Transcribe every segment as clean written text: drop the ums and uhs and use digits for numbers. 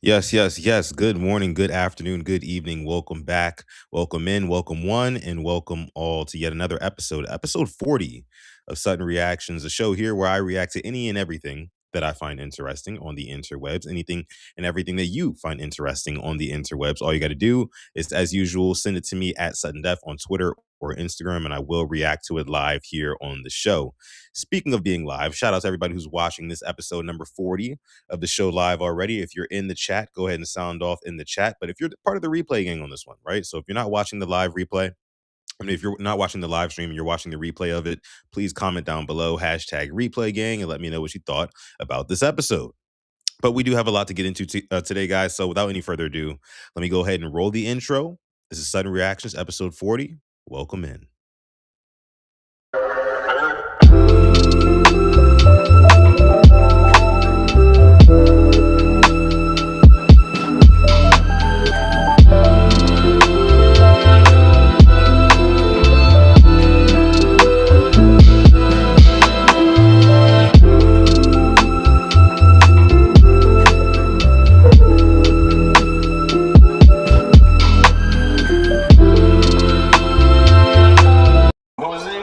Yes, yes, yes. Good morning, good afternoon, good evening. Welcome back. Welcome in, welcome one, and welcome all to yet another episode 40 of Sutton Reactions, a show here where I react to any and everything that I find interesting on the interwebs, anything and everything that you find interesting on the interwebs. All you got to do is, as usual, send it to me at Sutton Def on Twitter or Instagram, and I will react to it live here on the show. Speaking of being live, shout out to everybody who's watching this episode number 40 of the show live already. If you're in the chat, go ahead and sound off in the chat. But if you're part of the replay gang on this one, right? So if you're not watching the live replay, I mean, if you're not watching the live stream and you're watching the replay of it, please comment down below, hashtag replay gang, and let me know what you thought about this episode. But we do have a lot to get into today, guys. So without any further ado, let me go ahead and roll the intro. This is Sudden Reactions, episode 40. Welcome in. What was it?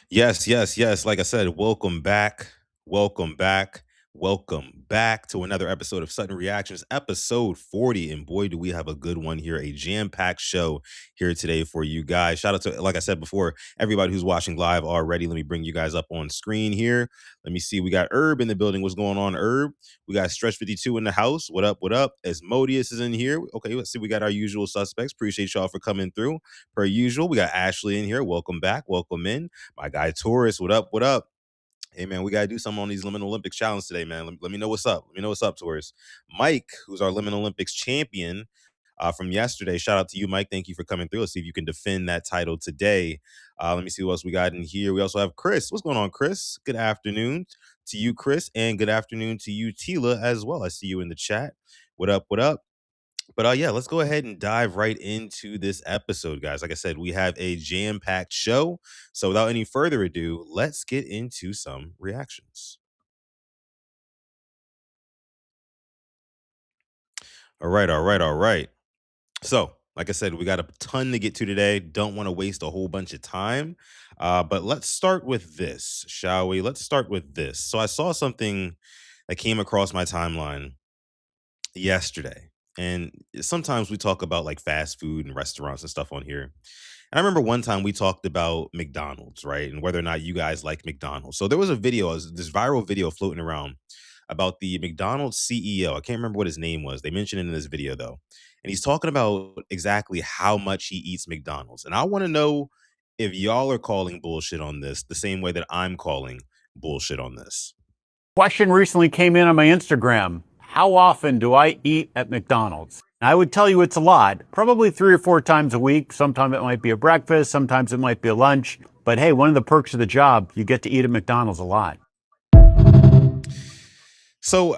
Yes, yes, yes. Like I said, welcome back. Welcome back. Welcome back to another episode of Sudden Reactions, episode 40. And boy, do we have a good one here, a jam-packed show here today for you guys. Shout out to, like I said before, everybody who's watching live already. Let me bring you guys up on screen here. Let me see. We got Herb in the building. What's going on, Herb? We got Stretch 52 in the house. What up? What up? Asmodeus is in here. Okay, let's see. We got our usual suspects. Appreciate y'all for coming through. Per usual, we got Ashley in here. Welcome back. Welcome in. My guy Taurus, what up? What up? Hey man, we gotta do something on these Liminal Olympics challenge today, man. Let me know what's up. Let me know what's up, Taurus. Mike, who's our Liminal Olympics champion from yesterday. Shout out to you, Mike. Thank you for coming through. Let's see if you can defend that title today. Let me see what else we got in here. We also have Chris. What's going on, Chris? Good afternoon to you, Chris, and good afternoon to you, Tila, as well. I see you in the chat. What up? What up? But yeah, let's go ahead and dive right into this episode, guys. Like I said, we have a jam-packed show. So without any further ado, let's get into some reactions. All right, all right, all right. So, like I said, we got a ton to get to today. Don't want to waste a whole bunch of time. But let's start with this, shall we? Let's start with this. So I saw something that came across my timeline yesterday. And sometimes we talk about like fast food and restaurants and stuff on here. And I remember one time we talked about McDonald's, right? And whether or not you guys like McDonald's. So there was a video, this viral video floating around about the McDonald's CEO. I can't remember what his name was. They mentioned it in this video though. And he's talking about exactly how much he eats McDonald's. And I want to know if y'all are calling bullshit on this the same way that I'm calling bullshit on this. Question recently came in on my Instagram. How often do I eat at McDonald's? I would tell you it's a lot, probably 3 or 4 times a week. Sometimes it might be a breakfast, sometimes it might be a lunch. But hey, one of the perks of the job, you get to eat at McDonald's a lot. So,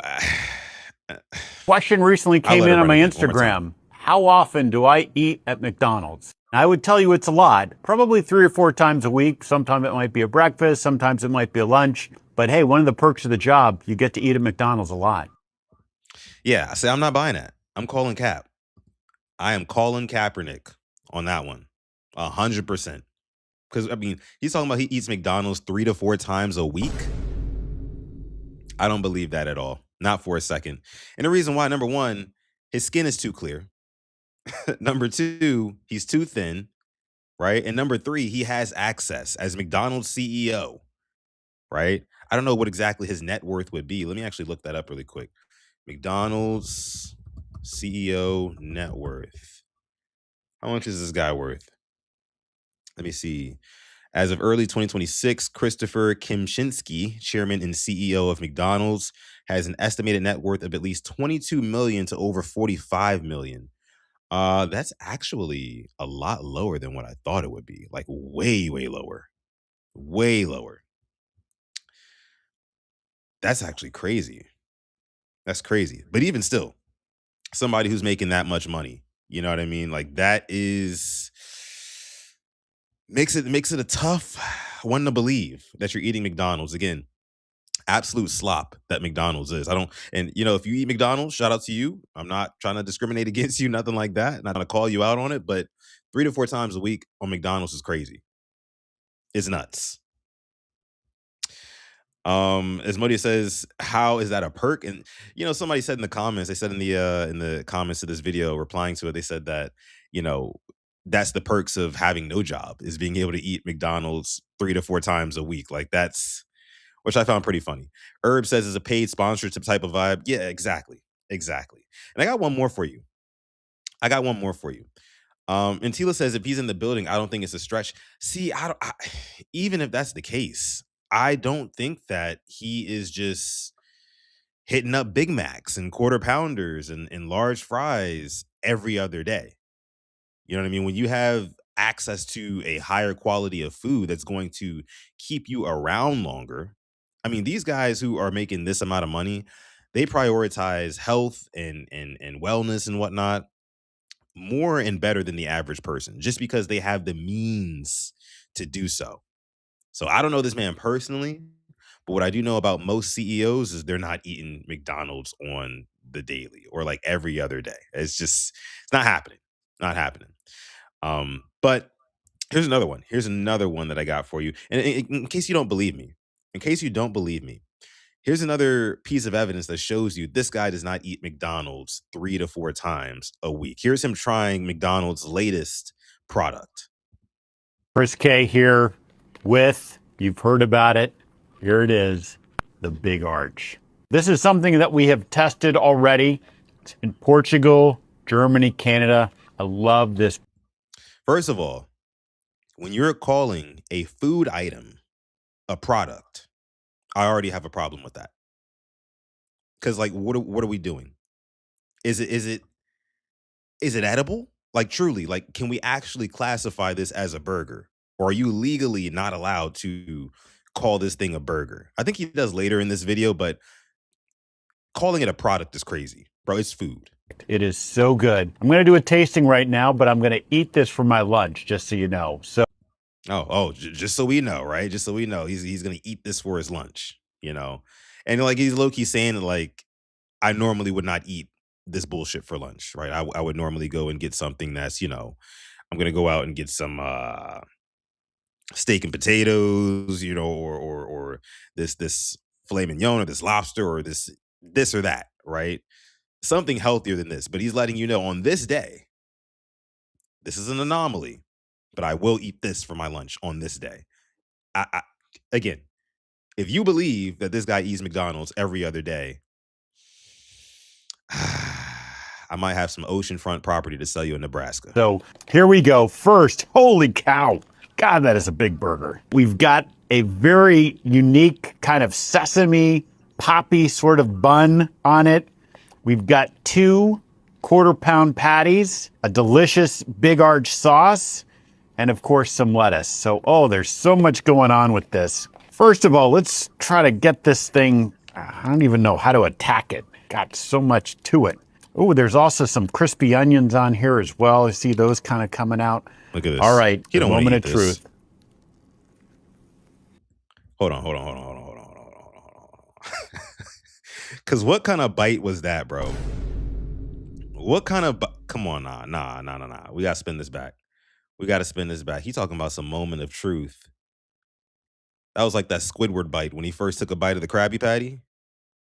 Question recently came let in it on my run again, one more time. Instagram. How often do I eat at McDonald's? I would tell you it's a lot, probably 3 or 4 times a week. Sometimes it might be a breakfast, sometimes it might be a lunch. But hey, one of the perks of the job, you get to eat at McDonald's a lot. Yeah, I say I'm not buying that. I'm calling Cap. I am calling Kaepernick on that one. 100%. Because I mean, he's talking about he eats McDonald's 3 to 4 times a week. I don't believe that at all. Not for a second. And the reason why, number one, his skin is too clear. Number two, he's too thin, right? And number three, he has access as McDonald's CEO, right? I don't know what exactly his net worth would be. Let me actually look that up really quick. McDonald's CEO net worth. How much is this guy worth? Let me see. As of early 2026, Christopher Kimchinsky, chairman and CEO of McDonald's, has an estimated net worth of at least 22 million to over 45 million. That's actually a lot lower than what I thought it would be. Like way, way lower. Way lower. That's actually crazy. That's crazy. But even still, somebody who's making that much money, you know what I mean? Like that is makes it a tough one to believe that you're eating McDonald's again. Absolute slop that McDonald's is. I don't, and if you eat McDonald's, shout out to you. I'm not trying to discriminate against you, nothing like that. Not gonna call you out on it, but 3 to 4 times a week on McDonald's is crazy. It's nuts. As Modia says, how is that a perk? And somebody said in the comments, they said in the comments to this video, replying to it, they said that, you know, that's the perks of having no job is being able to eat McDonald's 3 to 4 times a week. Like that's which I found pretty funny. Herb says is a paid sponsorship type of vibe. Yeah, exactly. Exactly. And I got one more for you. I got one more for you. And Tila says if he's in the building, I don't think it's a stretch. See, even if that's the case, I don't think that he is just hitting up Big Macs and quarter pounders and large fries every other day. You know what I mean? When you have access to a higher quality of food that's going to keep you around longer. I mean, these guys who are making this amount of money, they prioritize health and wellness and whatnot more and better than the average person just because they have the means to do so. So I don't know this man personally, but what I do know about most CEOs is they're not eating McDonald's on the daily or like every other day. It's not happening. Not happening. But here's another one. Here's another one that I got for you. And in case you don't believe me, in case you don't believe me, here's another piece of evidence that shows you this guy does not eat McDonald's 3 to 4 times a week. Here's him trying McDonald's latest product. Chris K here with, you've heard about it, here it is, the Big Arch. This is something that we have tested already. It's in Portugal, Germany, Canada. I love this. First of all, when you're calling a food item a product, I already have a problem with that. Because like, what are we doing? Is it edible? Like truly, like can we actually classify this as a burger? Or are you legally not allowed to call this thing a burger? I think he does later in this video, but calling it a product is crazy. Bro, it's food. It is so good. I'm going to do a tasting right now, but I'm going to eat this for my lunch, just so you know. So Just so we know, right? Just so we know, he's gonna eat this for his lunch, and like he's low key saying like, I normally would not eat this bullshit for lunch, right? I would normally go and get something that's, I'm gonna go out and get some steak and potatoes, or this filet mignon or this lobster or this or that, right? Something healthier than this. But he's letting you know on this day, this is an anomaly, but I will eat this for my lunch on this day. Again, if you believe that this guy eats McDonald's every other day, I might have some oceanfront property to sell you in Nebraska. So here we go. First, holy cow. God, that is a big burger. We've got a very unique kind of sesame poppy sort of bun on it. We've got 2 quarter-pound patties, a delicious Big Arch sauce, and of course some lettuce. So, there's so much going on with this. First of all, let's try to get this thing, I don't even know how to attack it. Got so much to it. Oh, there's also some crispy onions on here as well. I see those kind of coming out. Look at this. All right, You don't want moment to of truth. Hold on. Because what kind of bite was that, bro? What kind of come on, nah. We gotta spin this back. We gotta spin this back. He talking about some moment of truth. That was like that Squidward bite when he first took a bite of the Krabby Patty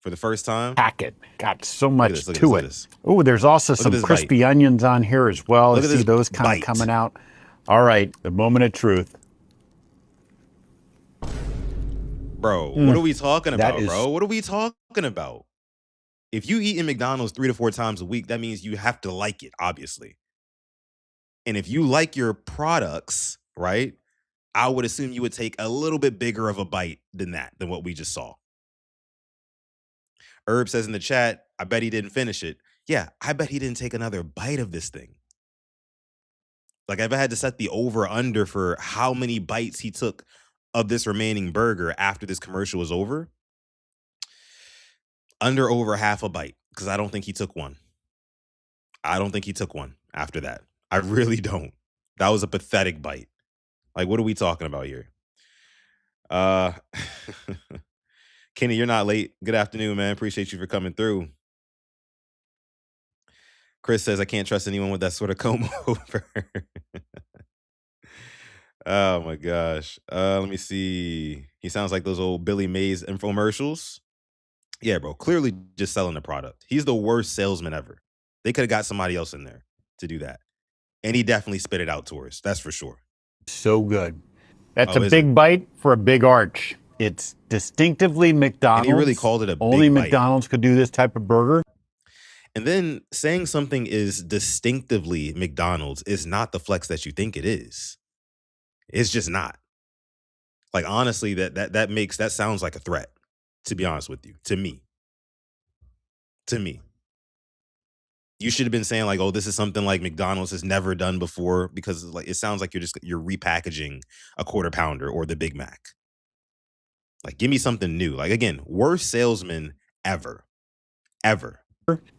for the first time. Packet. Got so much Look at to this. it. Oh, there's also some crispy onions on here as well. I see those kind of coming out. All right, the moment of truth. Bro, what are we talking about, bro? What are we talking about? If you eat in McDonald's 3 to 4 times a week, that means you have to like it, obviously. And if you like your products, right, I would assume you would take a little bit bigger of a bite than what we just saw. Herb says in the chat, I bet he didn't finish it. Yeah, I bet he didn't take another bite of this thing. Like, if I had to set the over under for how many bites he took of this remaining burger after this commercial was over, under over half a bite because I don't think he took one. I don't think he took one after that. I really don't. That was a pathetic bite. Like, what are we talking about here? Uh Kenny, you're not late. Good afternoon, man. Appreciate you for coming through. Chris says I can't trust anyone with that sort of comb over. Oh my gosh. Let me see. He sounds like those old Billy Mays infomercials. Yeah, bro. Clearly just selling the product. He's the worst salesman ever. They could have got somebody else in there to do that. And he definitely spit it out to us. That's for sure. So good. That's a Oh, is it? big bite for a big arch. It's distinctively And he really McDonald's. called it a Only big bite. McDonald's could do this type of burger. And then saying something is distinctively McDonald's is not the flex that you think it is. It's just not. Like honestly, that sounds like a threat, to be honest with you. To me. To me. You should have been saying like, "Oh, this is something like McDonald's has never done before," because like it sounds like you're repackaging a quarter pounder or the Big Mac. Like, give me something new. Like again, worst salesman ever, ever.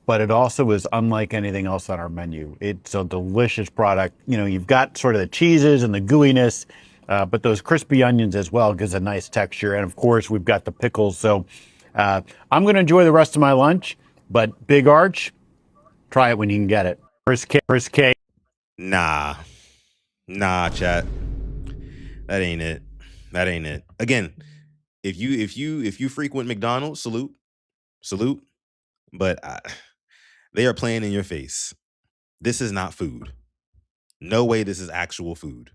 But it also is unlike anything else on our menu. It's a delicious product. You know, you've got sort of the cheeses and the gooiness, but those crispy onions as well gives a nice texture. And of course, we've got the pickles. So I'm going to enjoy the rest of my lunch. But Big Arch, try it when you can get it. Chris K. Nah, chat. That ain't it. That ain't it. Again, if you frequent McDonald's, salute. But they are playing in your face. This is not food. No way this is actual food.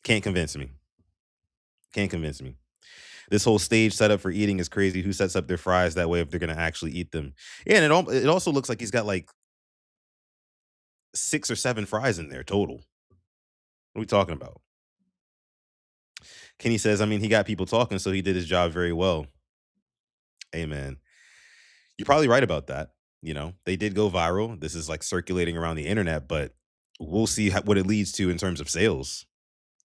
Can't convince me. Can't convince me. This whole stage setup for eating is crazy. Who sets up their fries that way if they're gonna actually eat them? Yeah, and it also looks like he's got like 6 or 7 fries in there total. What are we talking about? Kenny says, I mean, he got people talking, so he did his job very well. Hey, man. You're probably right about that. You know, they did go viral. This is like circulating around the internet, but we'll see what it leads to in terms of sales,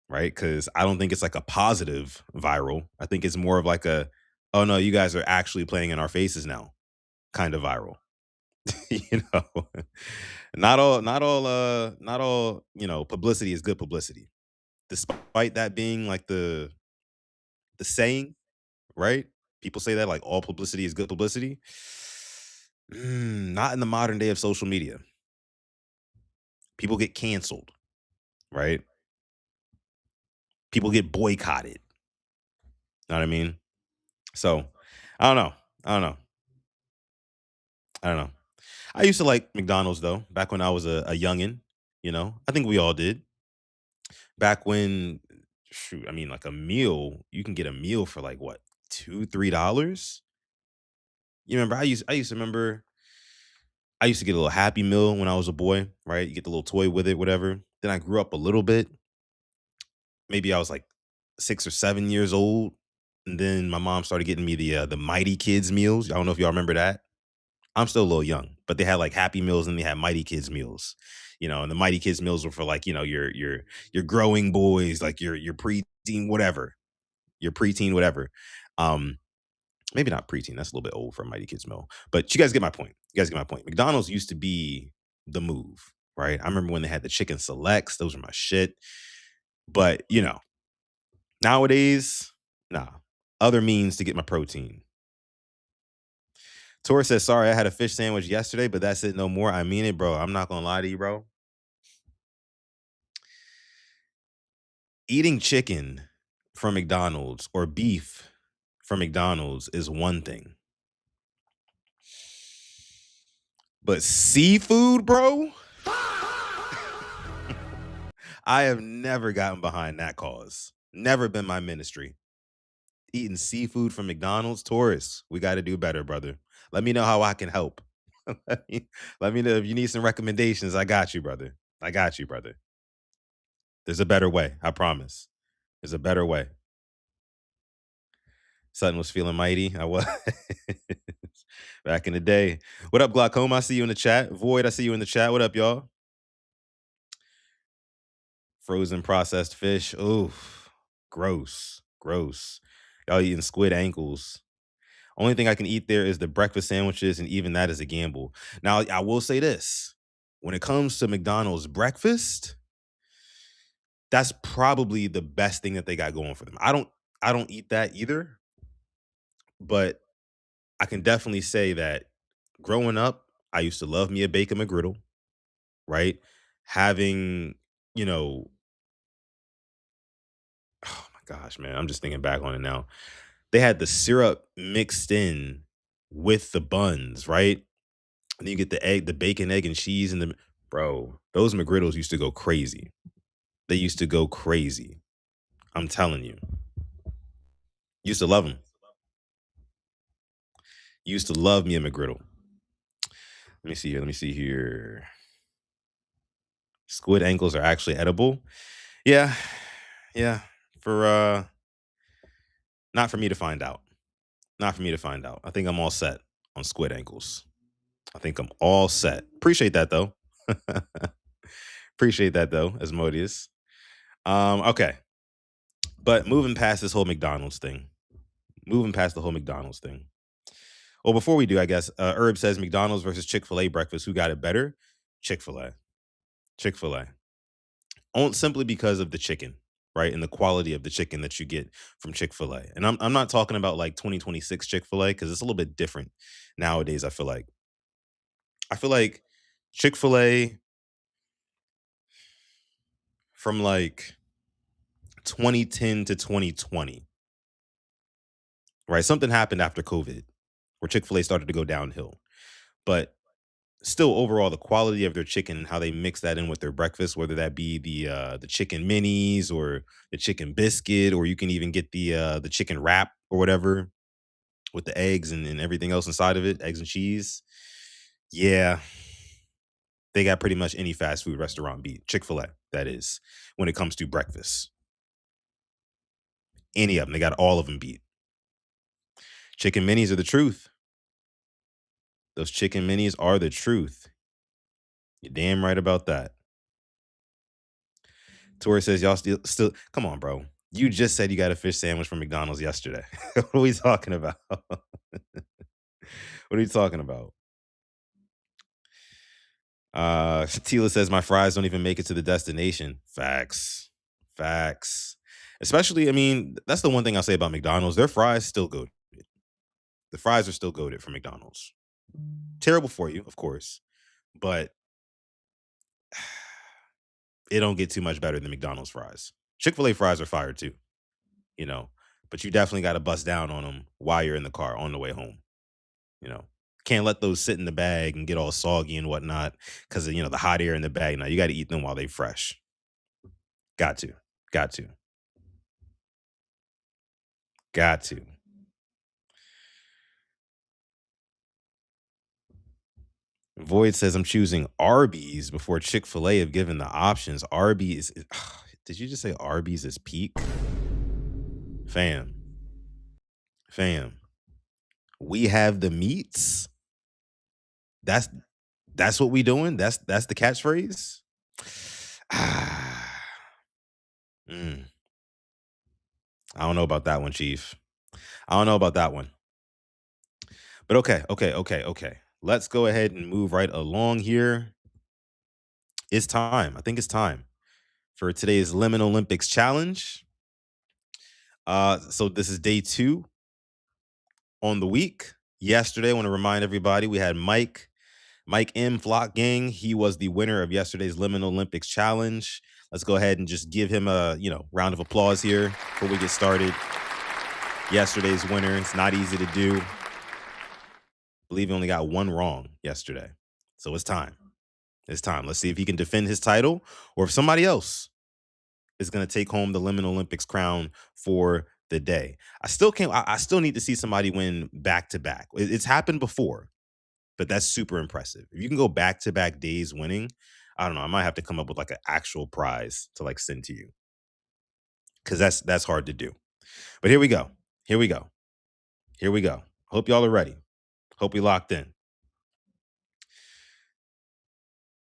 right? Because I don't think it's like a positive viral. I think it's more of like a, oh no, you guys are actually playing in our faces now kind of viral. You know, not all, publicity is good publicity. Despite that being like the saying, right? People say that like all publicity is good publicity. Not in the modern day of social media. People get canceled, right? People get boycotted. Know what I mean? So I don't know. I don't know. I don't know. I used to like McDonald's though, back when I was a youngin. You know, I think we all did. Back when, shoot, I mean, like a meal, you can get a meal for like what, $2, $3? You remember? I used to remember. I used to get a little Happy Meal when I was a boy, right? You get the little toy with it, whatever. Then I grew up a little bit. Maybe I was like 6 or 7 years old, and then my mom started getting me the Mighty Kids meals. I don't know if y'all remember that. I'm still a little young, but they had like Happy Meals and they had Mighty Kids meals. You know, and the Mighty Kids meals were for like, your growing boys, like your preteen, whatever. Your preteen, whatever. Um, maybe not preteen, that's a little bit old for a Mighty Kids meal. But you guys get my point. You guys get my point. McDonald's used to be the move, right? I remember when they had the chicken selects, those were my shit. But nowadays, nah. Other means to get my protein. Tor says, sorry, I had a fish sandwich yesterday, but that's it no more. I mean it, bro. I'm not gonna lie to you, bro. Eating chicken from McDonald's or beef from McDonald's is one thing. But seafood, bro? I have never gotten behind that cause. Never been my ministry. Eating seafood from McDonald's, tourists, we got to do better, brother. Let me know how I can help. Let me know if you need some recommendations. I got you, brother. I got you, brother. There's a better way. I promise. There's a better way. Sutton was feeling mighty. I was back in the day. What up, Glaucoma? I see you in the chat. Void, I see you in the chat. What up, y'all? Frozen processed fish. Oof. Gross. Gross. Y'all eating squid ankles. Only thing I can eat there is the breakfast sandwiches, and even that is a gamble. Now, I will say this. When it comes to McDonald's breakfast, that's probably the best thing that they got going for them. I don't eat that either, but I can definitely say that growing up, I used to love me a bacon McGriddle, right? Having, you know, oh my gosh, man, I'm just thinking back on it now. They had the syrup mixed in with the buns, right? And you get the egg, the bacon, egg, and cheese, and the bro. Those McGriddles used to go crazy. They used to go crazy. I'm telling you, used to love them. Used to love me a McGriddle. Let me see here. Let me see here. Squid ankles are actually edible. Yeah, yeah. For not for me to find out. Not for me to find out. I think I'm all set on squid ankles. I think I'm all set. Appreciate that though. Appreciate that though, Asmodeus. Okay. But moving past this whole McDonald's thing. Moving past the whole McDonald's thing. Well, before we do, I guess Herb says McDonald's versus Chick-fil-A breakfast. Who got it better? Chick-fil-A. Chick-fil-A. Simply because of the chicken, right? And the quality of the chicken that you get from Chick-fil-A. And I'm not talking about like 2026 Chick-fil-A because it's a little bit different nowadays, I feel like. I feel like Chick-fil-A from like 2010 to 2020, right? Something happened after COVID where Chick-fil-A started to go downhill. But still overall the quality of their chicken and how they mix that in with their breakfast, whether that be the chicken minis or the chicken biscuit, or you can even get the chicken wrap or whatever with the eggs and everything else inside of it, eggs and cheese. Yeah, they got pretty much any fast food restaurant beat. Chick-fil-A, that is, when it comes to breakfast. Any of them, they got all of them beat. Chicken minis are the truth. Those chicken minis are the truth. You're damn right about that. Tori says, y'all still come on, bro. You just said you got a fish sandwich from McDonald's yesterday. What are we talking about? What are you talking about? Tila says my fries don't even make it to the destination. Facts. Facts. Especially, I mean, that's the one thing I'll say about McDonald's. Their fries still good. The fries are still goated from McDonald's. Terrible for you, of course, but it don't get too much better than McDonald's fries. Chick-fil-A fries are fire too, you know, but you definitely got to bust down on them while you're in the car on the way home. You know, can't let those sit in the bag and get all soggy and whatnot because of, the hot air in the bag. Now you got to eat them while they fresh. Got to, got to, got to. Void says I'm choosing Arby's before Chick-fil-A have given the options. Arby's, did you just say Arby's is peak? Fam, fam. We have the meats. That's that's what we doing. That's the catchphrase. Mm, I don't know about that one, Chief. I don't know about that one. But okay, okay, okay, okay. Let's go ahead and move right along here. It's time. I think it's time for today's Lemon Olympics challenge. So this is day 2 on the week. Yesterday, I want to remind everybody we had Mike M. Flock Gang. He was the winner of yesterday's Lemon Olympics challenge. Let's go ahead and just give him a round of applause here before we get started. Yesterday's winner. It's not easy to do. I believe he only got one wrong yesterday. So it's time. It's time. Let's see if he can defend his title or if somebody else is going to take home the Lemon Olympics crown for the day. I still need to see somebody win back to back. It's happened before, but that's super impressive. If you can go back to back days winning, I don't know. I might have to come up with like an actual prize to like send to you because that's hard to do. But here we go. Here we go. Here we go. Hope y'all are ready. Hope we locked in.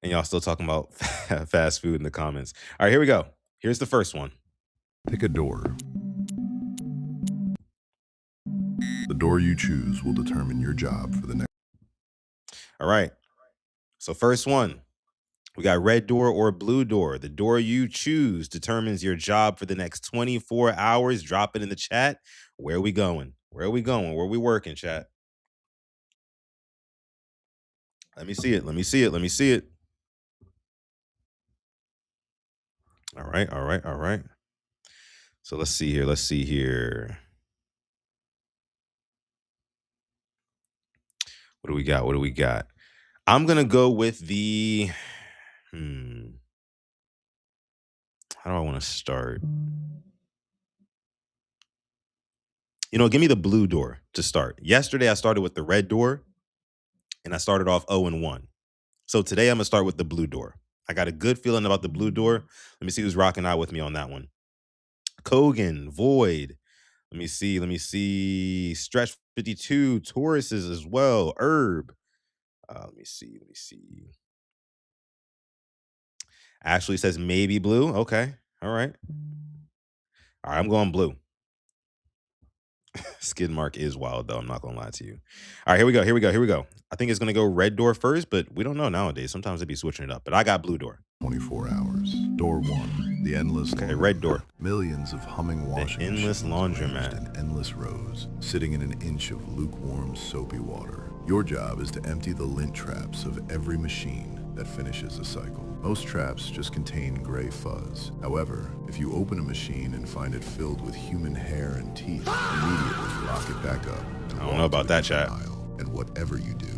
And y'all still talking about fast food in the comments. All right, here we go. Here's the first one. Pick a door. The door you choose will determine your job for the next. All right. So first one, we got red door or blue door. The door you choose determines your job for the next 24 hours. Drop it in the chat. Where are we going? Where are we going? Where are we working, chat? Let me see it. Let me see it. Let me see it. All right. All right. All right. So let's see here. Let's see here. What do we got? What do we got? I'm going to go with the how do I want to start? You know, give me the blue door to start. Yesterday I started with the red door and I started off 0-1. So today I'm going to start with the blue door. I got a good feeling about the blue door. Let me see who's rocking out with me on that one. Kogan, Void. Let me see. Let me see. Stretch 52, Tauruses as well. Herb. Let me see. Let me see. Ashley says maybe blue. Okay. All right. All right. I'm going blue. Skid mark is wild, though. I'm not going to lie to you. All right. Here we go. Here we go. Here we go. I think it's going to go red door first, but we don't know nowadays. Sometimes they be switching it up. But I got blue door. 24 hours. Door 1, the endless Okay, laundromat. red door. Millions of humming washing endless machines laundromat. arranged in endless rows, sitting in an inch of lukewarm, soapy water. Your job is to empty the lint traps of every machine that finishes a cycle. Most traps just contain gray fuzz. However, if you open a machine and find it filled with human hair and teeth, immediately lock it back up. I don't know about that, chat. And whatever you do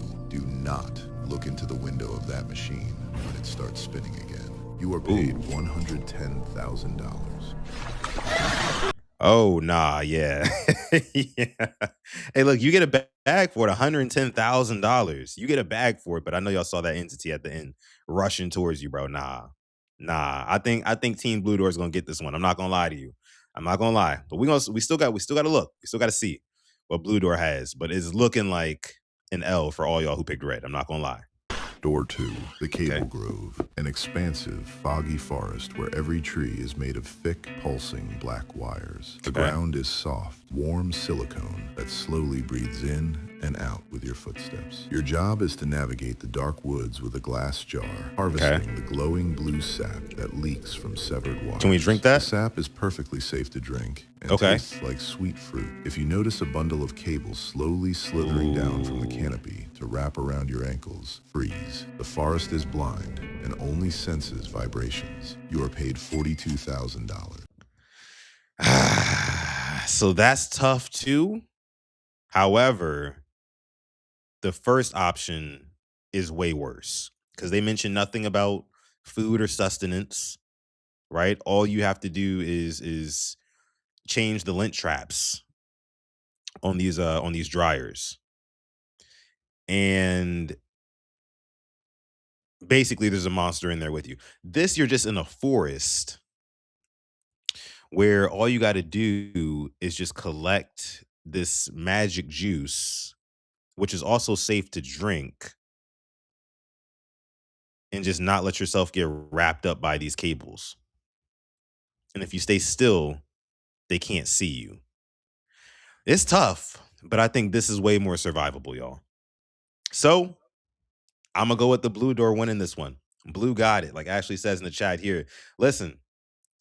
not look into the window of that machine when it starts spinning again. You are paid $110,000. Oh, nah, yeah. Yeah. Hey, look, you get a bag for it, $110,000. You get a bag for it, but I know y'all saw that entity at the end rushing towards you, bro. Nah. I think Team Blue Door is gonna get this one. I'm not gonna lie to you. I'm not gonna lie. But we still gotta look. We still gotta see what Blue Door has. But it's looking like an L for all y'all who picked red. I'm not gonna lie. Door 2, the Cable Grove, an expansive, foggy forest where every tree is made of thick, pulsing black wires. The ground is soft, warm silicone that slowly breathes in and out with your footsteps. Your job is to navigate the dark woods with a glass jar, harvesting the glowing blue sap that leaks from severed wires. Can we drink that? The sap is perfectly safe to drink and tastes like sweet fruit. If you notice a bundle of cables slowly slithering down from the canopy to wrap around your ankles, freeze. The forest is blind and only senses vibrations. You are paid $42,000. So that's tough too. However, the first option is way worse because they mention nothing about food or sustenance, right? All you have to do is change the lint traps on these dryers. And basically there's a monster in there with you. This, you're just in a forest where all you got to do is just collect this magic juice, which is also safe to drink, and just not let yourself get wrapped up by these cables. And if you stay still, they can't see you. It's tough, but I think this is way more survivable, y'all. So I'm going to go with the blue door winning this one. Blue got it. Like Ashley says in the chat here. Listen,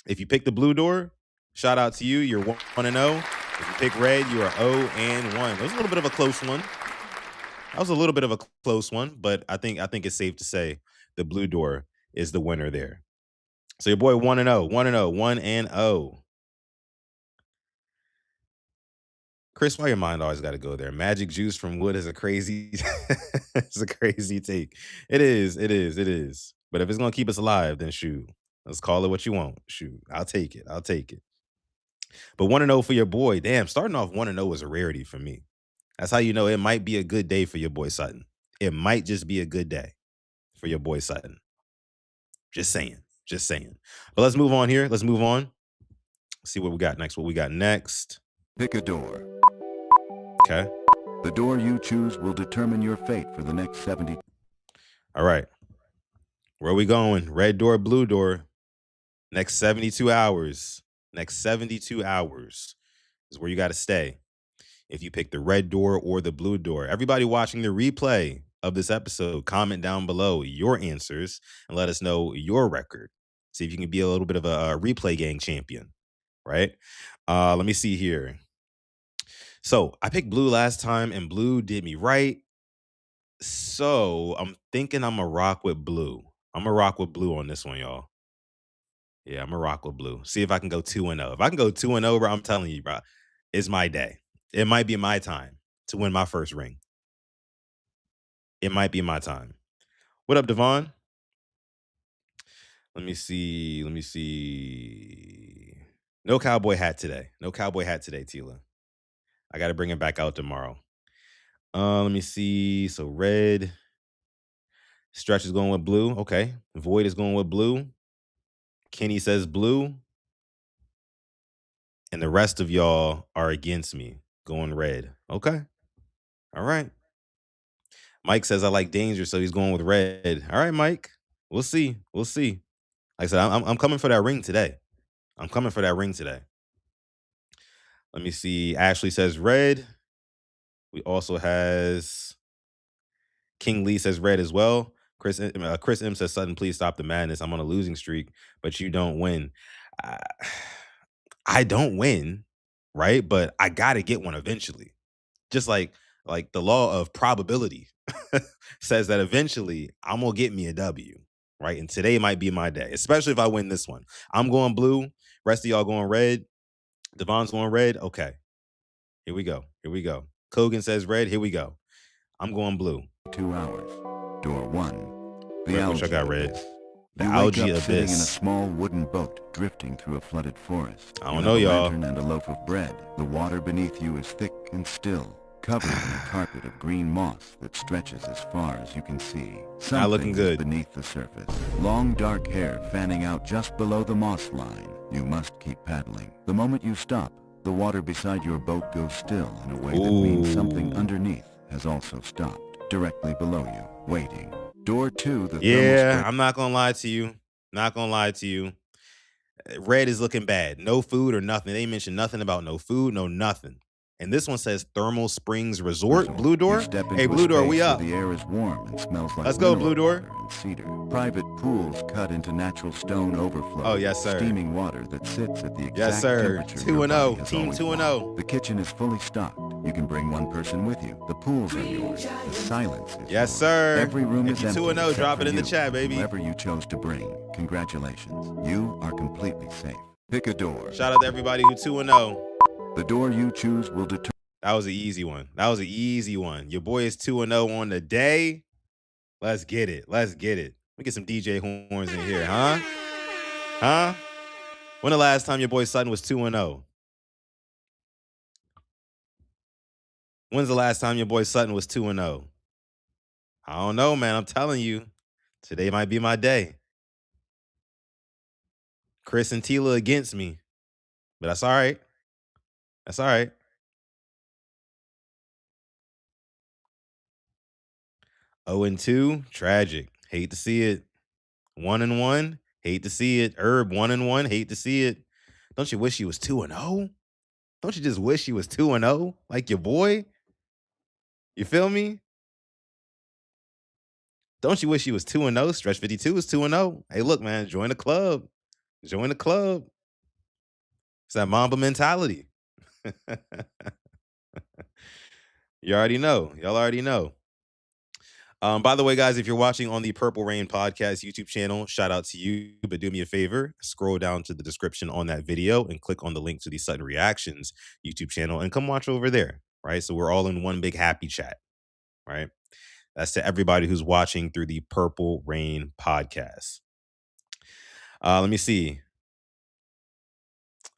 if you pick the blue door, shout out to you. You're 1-0. If you pick red, you are 0-1. That was a little bit of a close one. But I think it's safe to say the blue door is the winner there. So your boy 1-0, 1-0, 1-0. Chris, why your mind always got to go there? Magic juice from wood is a crazy, it's a crazy take. It is. But if it's gonna keep us alive, then shoot, let's call it what you want. Shoot, I'll take it. But 1-0 for your boy. Damn, starting off 1-0 is a rarity for me. That's how you know it might be a good day for your boy Sutton. It might just be a good day for your boy Sutton. Just saying. But let's move on here. Let's see what we got next. Pick a door. Okay. The door you choose will determine your fate for the next 70. All right. Where are we going? Red door, blue door. Next 72 hours. Next 72 hours is where you got to stay. if you pick the red door or the blue door. Everybody watching the replay of this episode, comment down below your answers and let us know your record. See if you can be a little bit of a replay gang champion, right? Let me see here. So I picked blue last time and blue did me right. So I'm thinking I'm going to rock with blue. I'm going to rock with blue on this one, y'all. Yeah, I'm going to rock with blue. See if I can go 2-0. If I can go 2-0, bro, I'm telling you, bro, it's my day. It might be my time to win my first ring. It might be my time. What up, Devon? Let me see. No cowboy hat today. No cowboy hat today, Tila. I got to bring it back out tomorrow. Let me see. So red. Stretch is going with blue. Okay. Void is going with blue. Kenny says blue. And the rest of y'all are against me, going red. Okay. All right. Mike says I like danger, so he's going with red. All right, Mike. We'll see. We'll see. Like I said, I'm coming for that ring today. I'm coming for that ring today. Let me see. Ashley says red. We also has King Lee says red as well. Chris M says Sutton, please stop the madness. I'm on a losing streak, but you don't win. I don't win, right? But I gotta get one eventually. Just like the law of probability says that eventually I'm gonna get me a W, right? And today might be my day, especially if I win this one. I'm going blue. Rest of y'all going red. Devon's going red. Okay. Here we go. Here we go. Kogan says red. Here we go. I'm going blue. 2 hours. Door 1. The Which I got red. abyss. The You algae wake up sitting in a abyss. small wooden boat drifting through a flooded forest. I don't You know, have a y'all. lantern and a loaf of bread. The water beneath you is thick and still, covered in a carpet of green moss that stretches as far as you can see. Not looking Something good. is beneath the surface. Long dark hair fanning out just below the moss line. You must keep paddling. The moment you stop, the water beside your boat goes still in a way that means something Ooh. underneath has also stopped, directly below you, waiting. Door 2, the Yeah, thermal I'm not gonna lie to you. Not gonna lie to you. Red is looking bad. No food or nothing. They mentioned nothing about no food, no nothing. And this one says Thermal Springs Resort. Blue You door. step Hey, into a Blue door, space we where up. the air is warm and smells like Let's go, mineral Blue door. water and cedar. Private pools cut into natural stone overflow. Oh, yes, sir. Steaming water that sits at the exact Yes, sir. temperature 2-0. your body has Team always 2-0. wanted. The kitchen is fully stocked. You can bring one person with you. The pools are yours. The silence is Yes, yours. sir. Every room If is you empty 2-0, except drop for it in the you chat, and baby. Whoever you chose to bring, congratulations. You are completely safe. Pick a door. Shout out to everybody who 2-0. The door you choose will determine. That was an easy one. That was an easy one. Your boy is 2-0 on the day. Let's get it. Let's get it. Let me get some DJ horns in here, huh? Huh? When the last time your boy Sutton was 2-0? When's the last time your boy Sutton was 2-0? I don't know, man. I'm telling you. Today might be my day. Chris and Tila against me. But that's all right. That's all right. 0-2, tragic. Hate to see it. 1-1, hate to see it. Herb 1-1, hate to see it. Don't you wish you was 2-0? Don't you just wish you was 2-0 like your boy? You feel me? Don't you wish you was 2-0? Stretch 52 is 2-0. Hey, look, man, join the club. Join the club. It's that Mamba mentality. You already know. Y'all already know. By the way, guys, if you're watching on the Purple Rain Podcast YouTube channel, shout out to you. But do me a favor, scroll down to the description on that video and click on the link to the Sutton Reactions YouTube channel and come watch over there, right? So we're all in one big happy chat, right? That's to everybody who's watching through the Purple Rain Podcast. Let me see.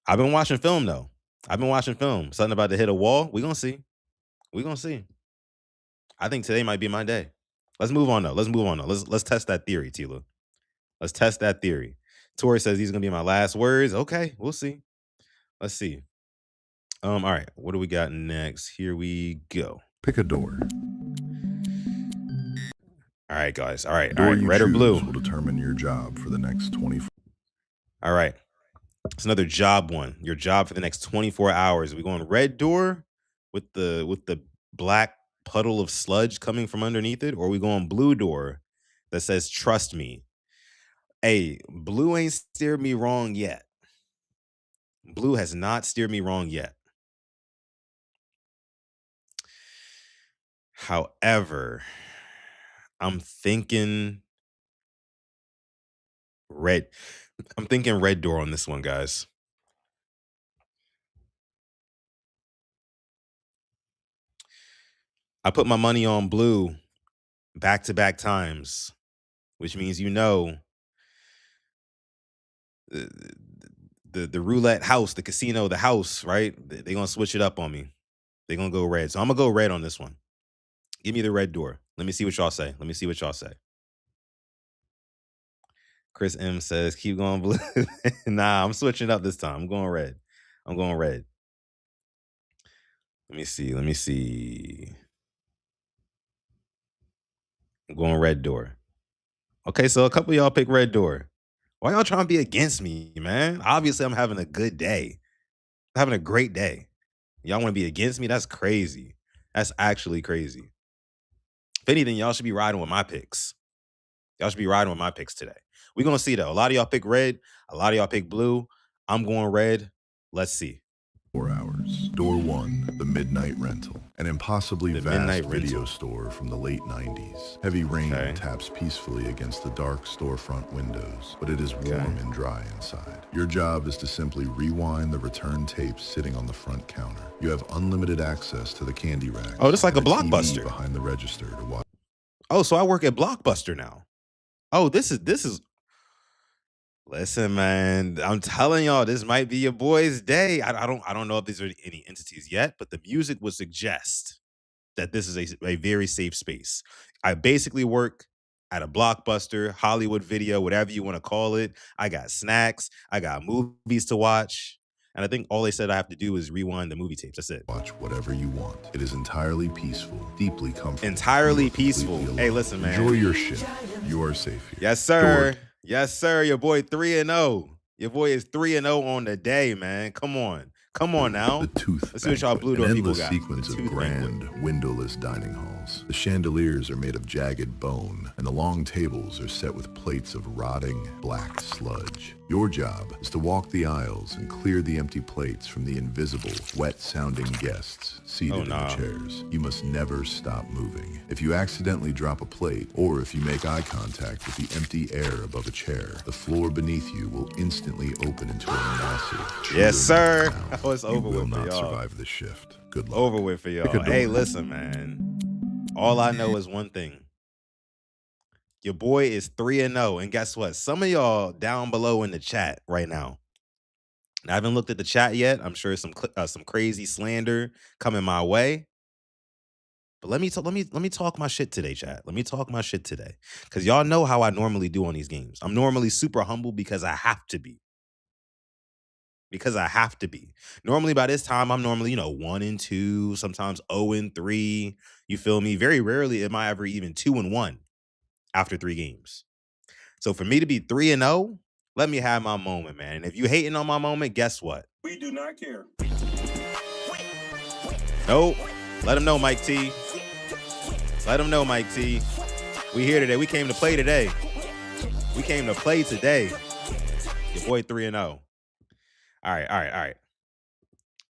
I've been watching film, though. I've been watching film. Something about to hit a wall. We're going to see. We're going to see. I think today might be my day. Let's move on, though. Let's test that theory, Tila. Let's test that theory. Tori says these are going to be my last words. Okay, we'll see. Let's see. All right. What do we got next? Here we go. Pick a door. All right, guys. All right. Door All right. you Red or choose blue? will determine your job for the next 24. All right. It's another job one. Your job for the next 24 hours. Are we going red door with the black puddle of sludge coming from underneath it, or are we going blue door that says trust me? Hey, blue ain't steered me wrong yet. Blue has not steered me wrong yet. However, I'm thinking red. I'm thinking red door on this one, guys. I put my money on blue back-to-back times, which means the, the roulette house, the casino, the house, right? They're gonna switch it up on me. They're gonna go red. So I'm gonna go red on this one. Give me the red door. Let me see what y'all say. Let me see what y'all say. Chris M says, keep going blue. Nah, I'm switching up this time. I'm going red. I'm going red. Let me see. Let me see. I'm going red door. Okay, so a couple of y'all pick red door. Why y'all trying to be against me, man? Obviously, I'm having a good day. I'm having a great day. Y'all want to be against me? That's crazy. That's actually crazy. If anything, y'all should be riding with my picks. Y'all should be riding with my picks today. We're going to see, though. A lot of y'all pick red. A lot of y'all pick blue. I'm going red. Let's see. 4 hours. Door 1, the Midnight Rental. An impossibly vast video store from the late 90s. Heavy rain taps peacefully against the dark storefront windows, but it is warm and dry inside. Your job is to simply rewind the return tapes sitting on the front counter. You have unlimited access to the candy rack. Oh, just like a Blockbuster. Behind the register to watch. Oh, so I work at Blockbuster now. Oh, this is. Listen, man, I'm telling y'all, this might be your boy's day. I don't know if these are any entities yet, but the music would suggest that this is a very safe space. I basically work at a Blockbuster, Hollywood Video, whatever you want to call it. I got snacks. I got movies to watch. And I think all they said I have to do is rewind the movie tapes. That's it. Watch whatever you want. It is entirely peaceful, deeply comfortable. Entirely peaceful. Hey, listen, man. Enjoy your shift. You are safe here. Yes, sir. Yes, sir. Your boy 3-0. Your boy is 3-0 on the day, man. Come on. Come on now. The Tooth Let's see what y'all Blue Door people got. Sequence of grand, windowless dining halls. The chandeliers are made of jagged bone, and the long tables are set with plates of rotting, black sludge. Your job is to walk the aisles and clear the empty plates from the invisible, wet-sounding guests seated in the chairs. You must never stop moving. If you accidentally drop a plate, or if you make eye contact with the empty air above a chair, the floor beneath you will instantly open into a massive, yes, sir. Oh, it's over with for y'all. You will not y'all. survive the shift. Good luck. Over with for y'all. Hey, listen, man. All I know is one thing. Your boy is 3-0. And guess what? Some of y'all down below in the chat right now. I haven't looked at the chat yet. I'm sure some crazy slander coming my way. But let me talk my shit today, chat. Let me talk my shit today. Because y'all know how I normally do on these games. I'm normally super humble because I have to be. Because I have to be. Normally by this time, I'm normally, 1-2, sometimes 0-3. You feel me? Very rarely am I ever even 2-1 after 3 games. So for me to be 3-0, let me have my moment, man. And if you hating on my moment, guess what? We do not care. Nope. Let him know, Mike T. Let him know, Mike T. We here today. We came to play today. We came to play today. Your boy 3-0. All right.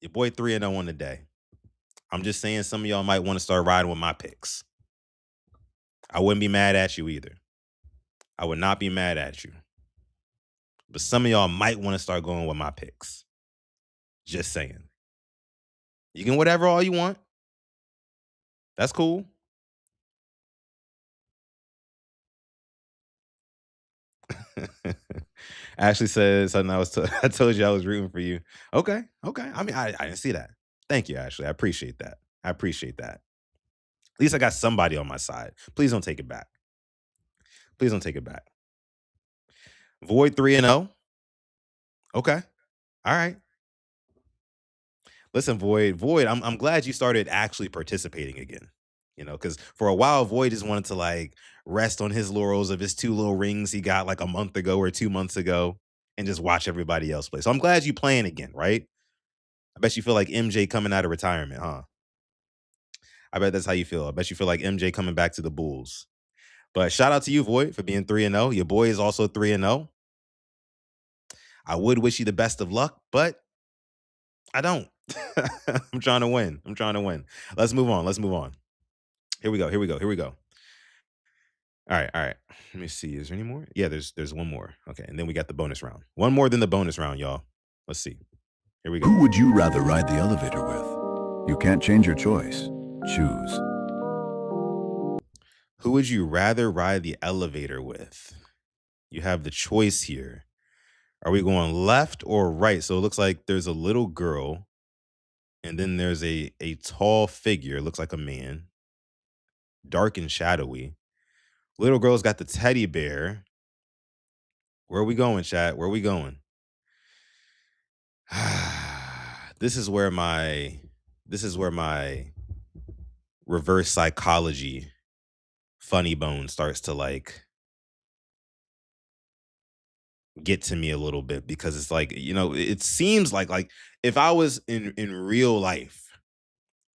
Your boy 3-0 on the day. I'm just saying some of y'all might want to start riding with my picks. I wouldn't be mad at you either. I would not be mad at you. But some of y'all might want to start going with my picks. Just saying. You can whatever all you want. That's cool. Ashley says something I told you I was rooting for you. Okay. I mean, I didn't see that. Thank you, Ashley. I appreciate that. At least I got somebody on my side. Please don't take it back. Void 3-0. Okay. All right. Listen, Void, I'm glad you started actually participating again. Because for a while, Void just wanted to rest on his laurels of his 2 little rings he got a month ago or 2 months ago and just watch everybody else play. So I'm glad you playing again, right? I bet you feel like MJ coming out of retirement, huh? I bet that's how you feel. I bet you feel like MJ coming back to the Bulls. But shout out to you, Void, for being 3-0. Your boy is also 3-0. I would wish you the best of luck, but I don't. I'm trying to win. I'm trying to win. Let's move on. Let's move on. Here we go. Here we go. Here we go. All right. All right. Let me see. Is there any more? Yeah, there's one more. Okay. And then we got the bonus round. One more than the bonus round, y'all. Let's see. Here we go. Who would you rather ride the elevator with? You can't change your choice. Choose. Who would you rather ride the elevator with? You have the choice here. Are we going left or right? So it looks like there's a little girl, and then there's a tall figure. It looks like a man, dark and shadowy. Little girl's got the teddy bear. Where are we going, chat? Where are we going? This is where my reverse psychology funny bone starts to like get to me a little bit, because it's like, it seems like if I was in real life,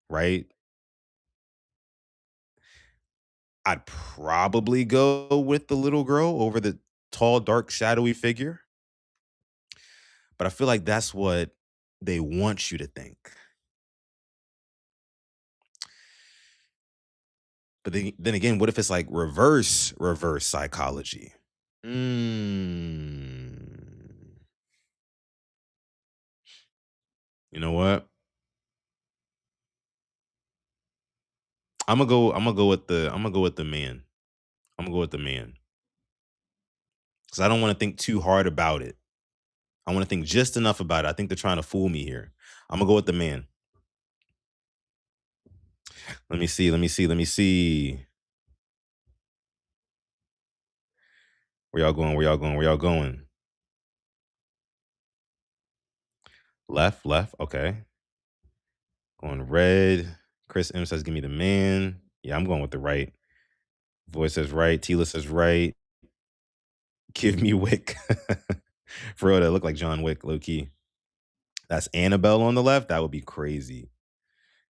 right, I'd probably go with the little girl over the tall, dark, shadowy figure. But I feel like that's what they want you to think. But then again, what if it's like reverse psychology? You know what? I'm gonna go with the man. I'm gonna go with the man. Because I don't want to think too hard about it. I want to think just enough about it. I think they're trying to fool me here. I'm gonna go with the man. Let me see. Where y'all going? Left. Okay. Going red. Chris M says, give me the man. Yeah, I'm going with the right. Voice says right. Tila says right. Give me Wick. For real, that look like John Wick, low key. That's Annabelle on the left. That would be crazy.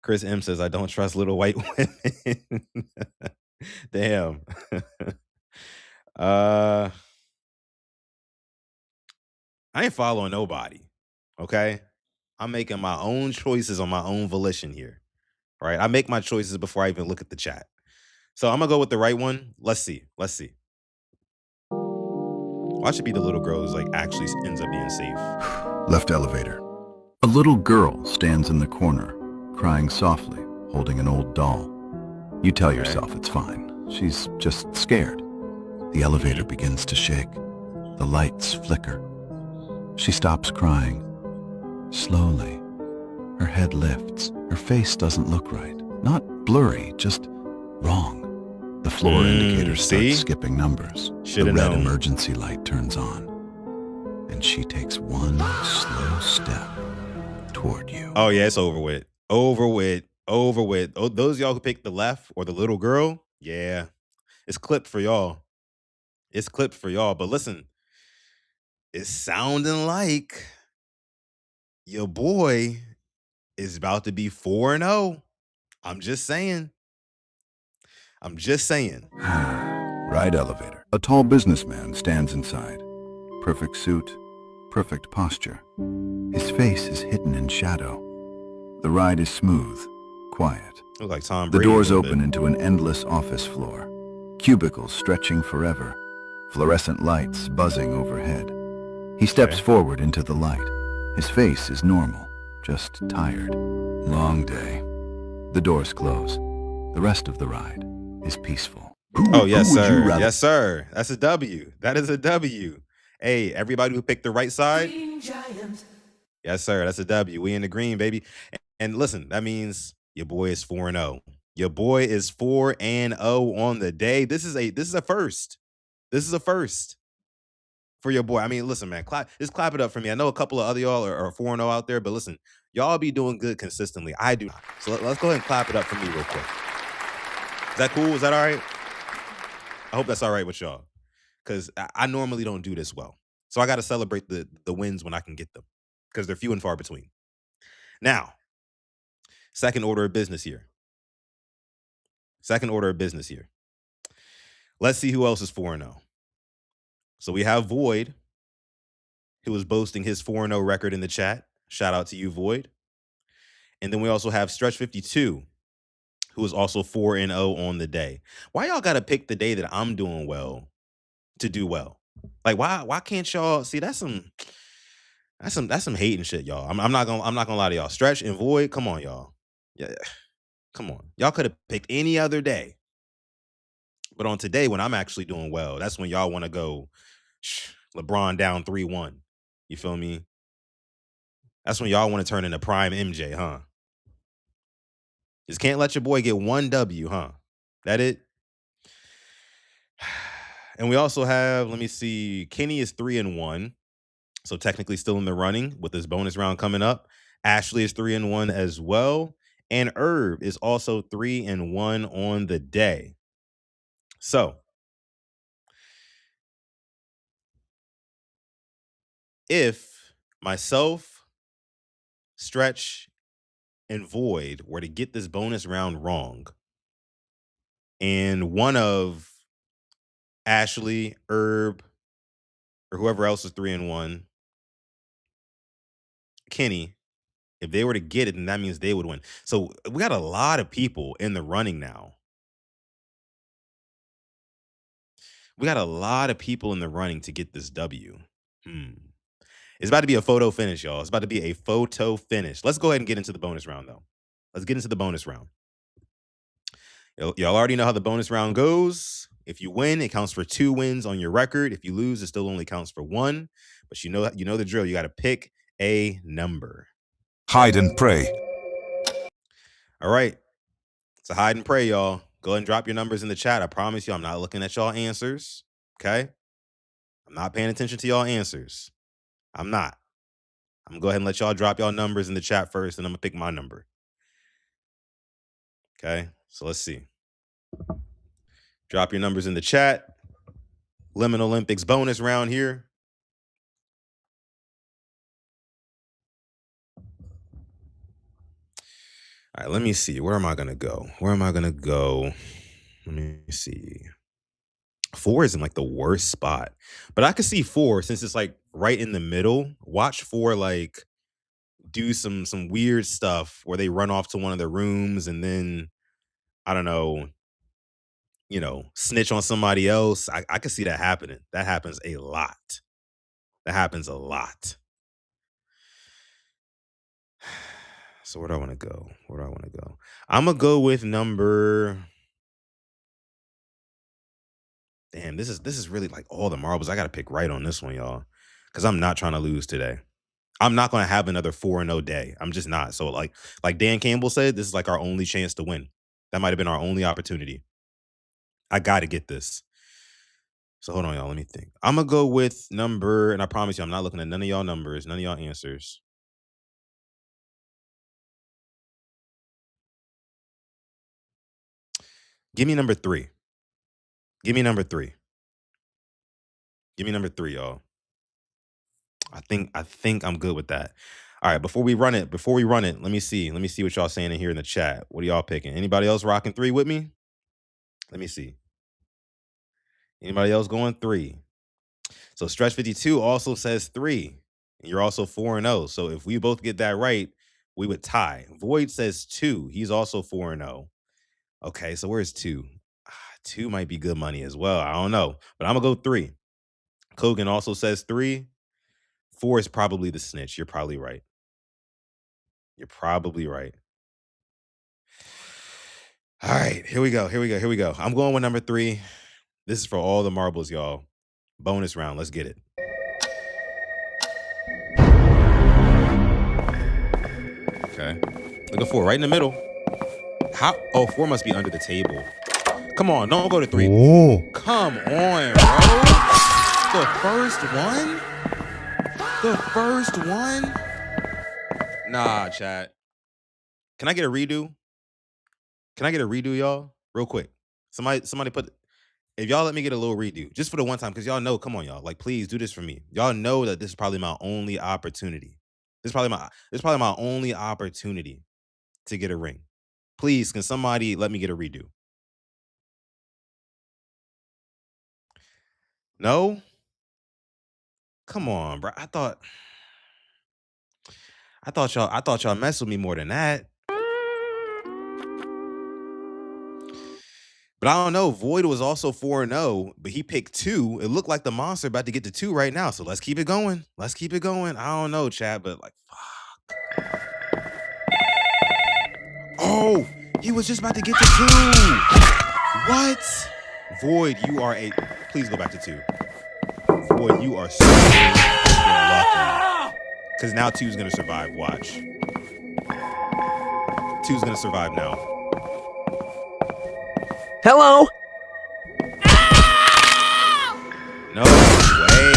Chris M says, I don't trust little white women. Damn. I ain't following nobody. Okay. I'm making my own choices on my own volition here. All right. I make my choices before I even look at the chat. So I'm gonna go with the right one. Let's see. Why should be the little girl who's like actually ends up being safe? Left elevator. A little girl stands in the corner, crying softly, holding an old doll. You tell yourself it's fine. She's just scared. The elevator begins to shake. The lights flicker. She stops crying. Slowly, her head lifts. Her face doesn't look right. Not blurry, just wrong. The floor indicator starts skipping numbers. The red emergency light turns on. And she takes one slow step toward you. Oh, yeah, it's over with. Over with. Oh, those of y'all who picked the left or the little girl, yeah, it's clipped for y'all. But listen, it's sounding like your boy is about to be 4-0. I'm just saying. Ride elevator. A tall businessman stands inside. Perfect suit, perfect posture. His face is hidden in shadow. The ride is smooth, quiet. Look like Tom The Brady doors open into an endless office floor. Cubicles stretching forever. Fluorescent lights buzzing overhead. He steps forward into the light. His face is normal, just tired. Long day. The doors close. The rest of the ride is peaceful. Oh, yes, sir. Yes, sir. That's a W. That is a W. Hey, everybody who picked the right side. Yes, sir. That's a W. We in the green, baby. And listen, that means your boy is 4-0. Your boy is 4-0 on the day. This is a first. This is a first for your boy. I mean, listen, man, just clap it up for me. I know a couple of other y'all are 4-0 out there, but listen, y'all be doing good consistently. I do not. So let's go ahead and clap it up for me real quick. Is that cool? Is that all right? I hope that's all right with y'all, because I normally don't do this well. So I got to celebrate the wins when I can get them, because they're few and far between. Now, second order of business here. Second order of business here. Let's see who else is 4-0. So we have Void, who is boasting his 4-0 record in the chat. Shout out to you, Void. And then we also have Stretch 52, who is also 4-0 on the day. Why y'all gotta pick the day that I'm doing well to do well? Like, why can't y'all see? That's some hating shit, y'all. I'm not gonna lie to y'all. Stretch and Void, come on, y'all. Yeah, come on. Y'all could have picked any other day. But on today, when I'm actually doing well, that's when y'all want to go LeBron down 3-1. You feel me? That's when y'all want to turn into prime MJ, huh? Just can't let your boy get one W, huh? That it? And we also have, let me see, Kenny is 3-1. So technically still in the running with this bonus round coming up. Ashley is 3-1 as well. And Herb is also 3-1 on the day. So if myself, Stretch, and Void were to get this bonus round wrong, and one of Ashley, Herb, or whoever else is 3-1, Kenny, if they were to get it, then that means they would win. So we got a lot of people in the running now. We got a lot of people in the running to get this W. It's about to be a photo finish, y'all. It's about to be a photo finish. Let's go ahead and get into the bonus round, though. Let's get into the bonus round. Y'all already know how the bonus round goes. If you win, it counts for 2 wins on your record. If you lose, it still only counts for 1. But you know the drill. You got to pick a number. Hide and pray. All right. So hide and pray, y'all. Go ahead and drop your numbers in the chat. I promise you, I'm not looking at y'all answers. Okay? I'm not paying attention to y'all answers. I'm not. I'm going to go ahead and let y'all drop y'all numbers in the chat first, and I'm going to pick my number. Okay? So let's see. Drop your numbers in the chat. Liminal Olympics bonus round here. All right, let me see. Where am I going to go? Let me see. 4 is in like the worst spot. But I could see 4 since it's like right in the middle. Watch 4 like do some weird stuff where they run off to one of the rooms and then, I don't know, snitch on somebody else. I could see that happening. That happens a lot. So where do I want to go? I'm going to go with number... Damn, this is really like all the marbles. I got to pick right on this one, y'all, because I'm not trying to lose today. I'm not going to have another 4-0 day. I'm just not. So like Dan Campbell said, this is like our only chance to win. That might have been our only opportunity. I got to get this. So hold on, y'all. Let me think. I'm going to go with number, and I promise you, I'm not looking at none of y'all numbers, none of y'all answers. Give me number 3. Give me number 3, y'all. I think I'm good with that. All right, before we run it, let me see what y'all saying in here in the chat. What are y'all picking? Anybody else rocking 3 with me? Let me see. Anybody else going 3? So Stretch 52 also says 3. And you're also 4-0. So if we both get that right, we would tie. Void says 2. He's also 4-0. Okay, so where's 2? 2 might be good money as well. I don't know. But I'm going to go 3. Kogan also says 3. 4 is probably the snitch. You're probably right. All right, here we go. I'm going with number 3. This is for all the marbles, y'all. Bonus round. Let's get it. Okay. Look at 4 right in the middle. How? Oh, 4 must be under the table. Come on, don't go to 3. Ooh. Come on, bro. The first one? Nah, chat. Can I get a redo? Y'all? Real quick. Somebody put... If y'all let me get a little redo, just for the one time, because y'all know, come on, y'all. Like, please do this for me. Y'all know that this is probably my only opportunity. This is probably my only opportunity to get a ring. Please, can somebody let me get a redo? No? Come on, bro. I thought y'all messed with me more than that. But I don't know. Void was also 4-0, but he picked 2. It looked like the monster about to get to 2 right now. So let's keep it going. Let's keep it going. I don't know, chat, but like, fuck. Oh, he was just about to get to 2. What? Void, you are a. Please go back to 2. Void, you are so lucky. Because now 2's going to survive. Watch. 2's going to survive now. Hello? No way,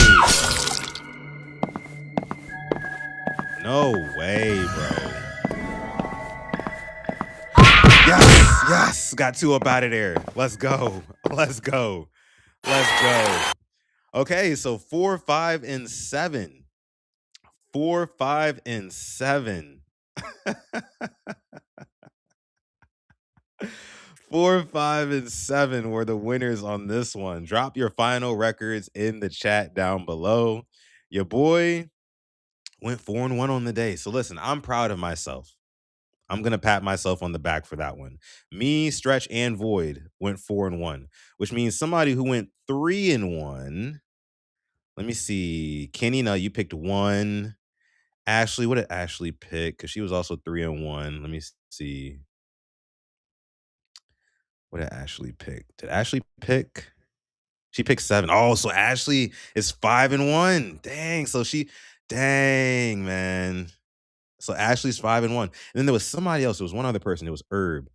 bro. No way, bro. Yes. Got 2 up out of there. Let's go. Okay, so 4, 5, and 7. 4, 5, and 7. 4, 5, and 7 were the winners on this one. Drop your final records in the chat down below. Your boy went 4-1 on the day. So listen, I'm proud of myself. I'm going to pat myself on the back for that one. Me, Stretch, and Void went 4-1, which means somebody who went 3-1. Let me see. Kenny, no, you picked 1. Ashley, what did Ashley pick? Because she was also 3-1. Let me see. What did Ashley pick? Did Ashley pick? She picked 7. Oh, so Ashley is 5-1. Dang, man. So Ashley's 5-1. And then there was somebody else. There was one other person. It was Herb.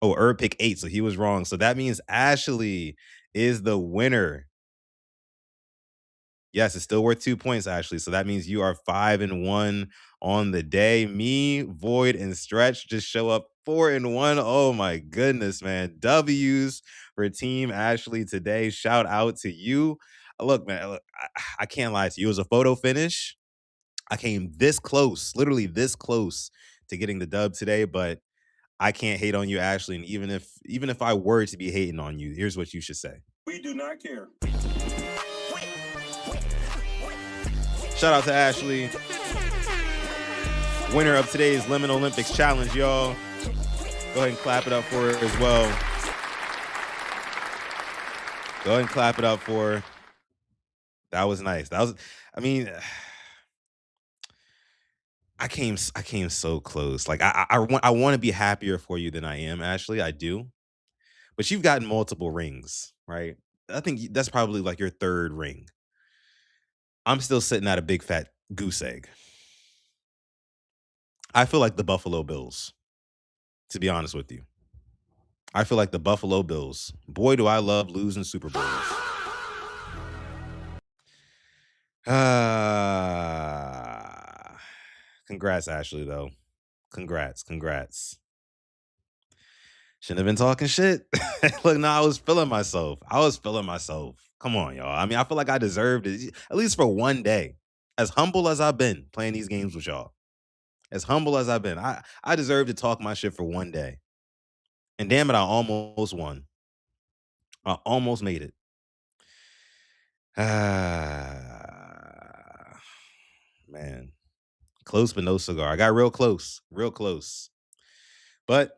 Oh, Herb picked 8, so he was wrong. So that means Ashley is the winner. Yes, it's still worth 2 points, Ashley. So that means you are 5-1 on the day. Me, Void, and Stretch just show up 4-1. Oh my goodness, man. W's for Team Ashley today. Shout out to you. Look, man, I can't lie to you. It was a photo finish. I came this close, literally this close to getting the dub today, but I can't hate on you, Ashley. And even if I were to be hating on you, here's what you should say. We do not care. Shout out to Ashley. Winner of today's Liminal Olympics Challenge, y'all. Go ahead and clap it up for her as well. Go ahead and clap it up for her. That was nice. I came so close. Like I want to be happier for you than I am, Ashley. I do. But you've gotten multiple rings, right? I think that's probably like your 3rd ring. I'm still sitting at a big fat goose egg. I feel like the Buffalo Bills, to be honest with you. I feel like the Buffalo Bills. Boy, do I love losing Super Bowls. Congrats, Ashley, though. Congrats. Shouldn't have been talking shit. Look, no, I was feeling myself. Come on, y'all. I mean, I feel like I deserved it, at least for one day. As humble as I've been playing these games with y'all. As humble as I've been. I deserve to talk my shit for one day. And damn it, I almost won. I almost made it. Man. Close but no cigar. I got real close. But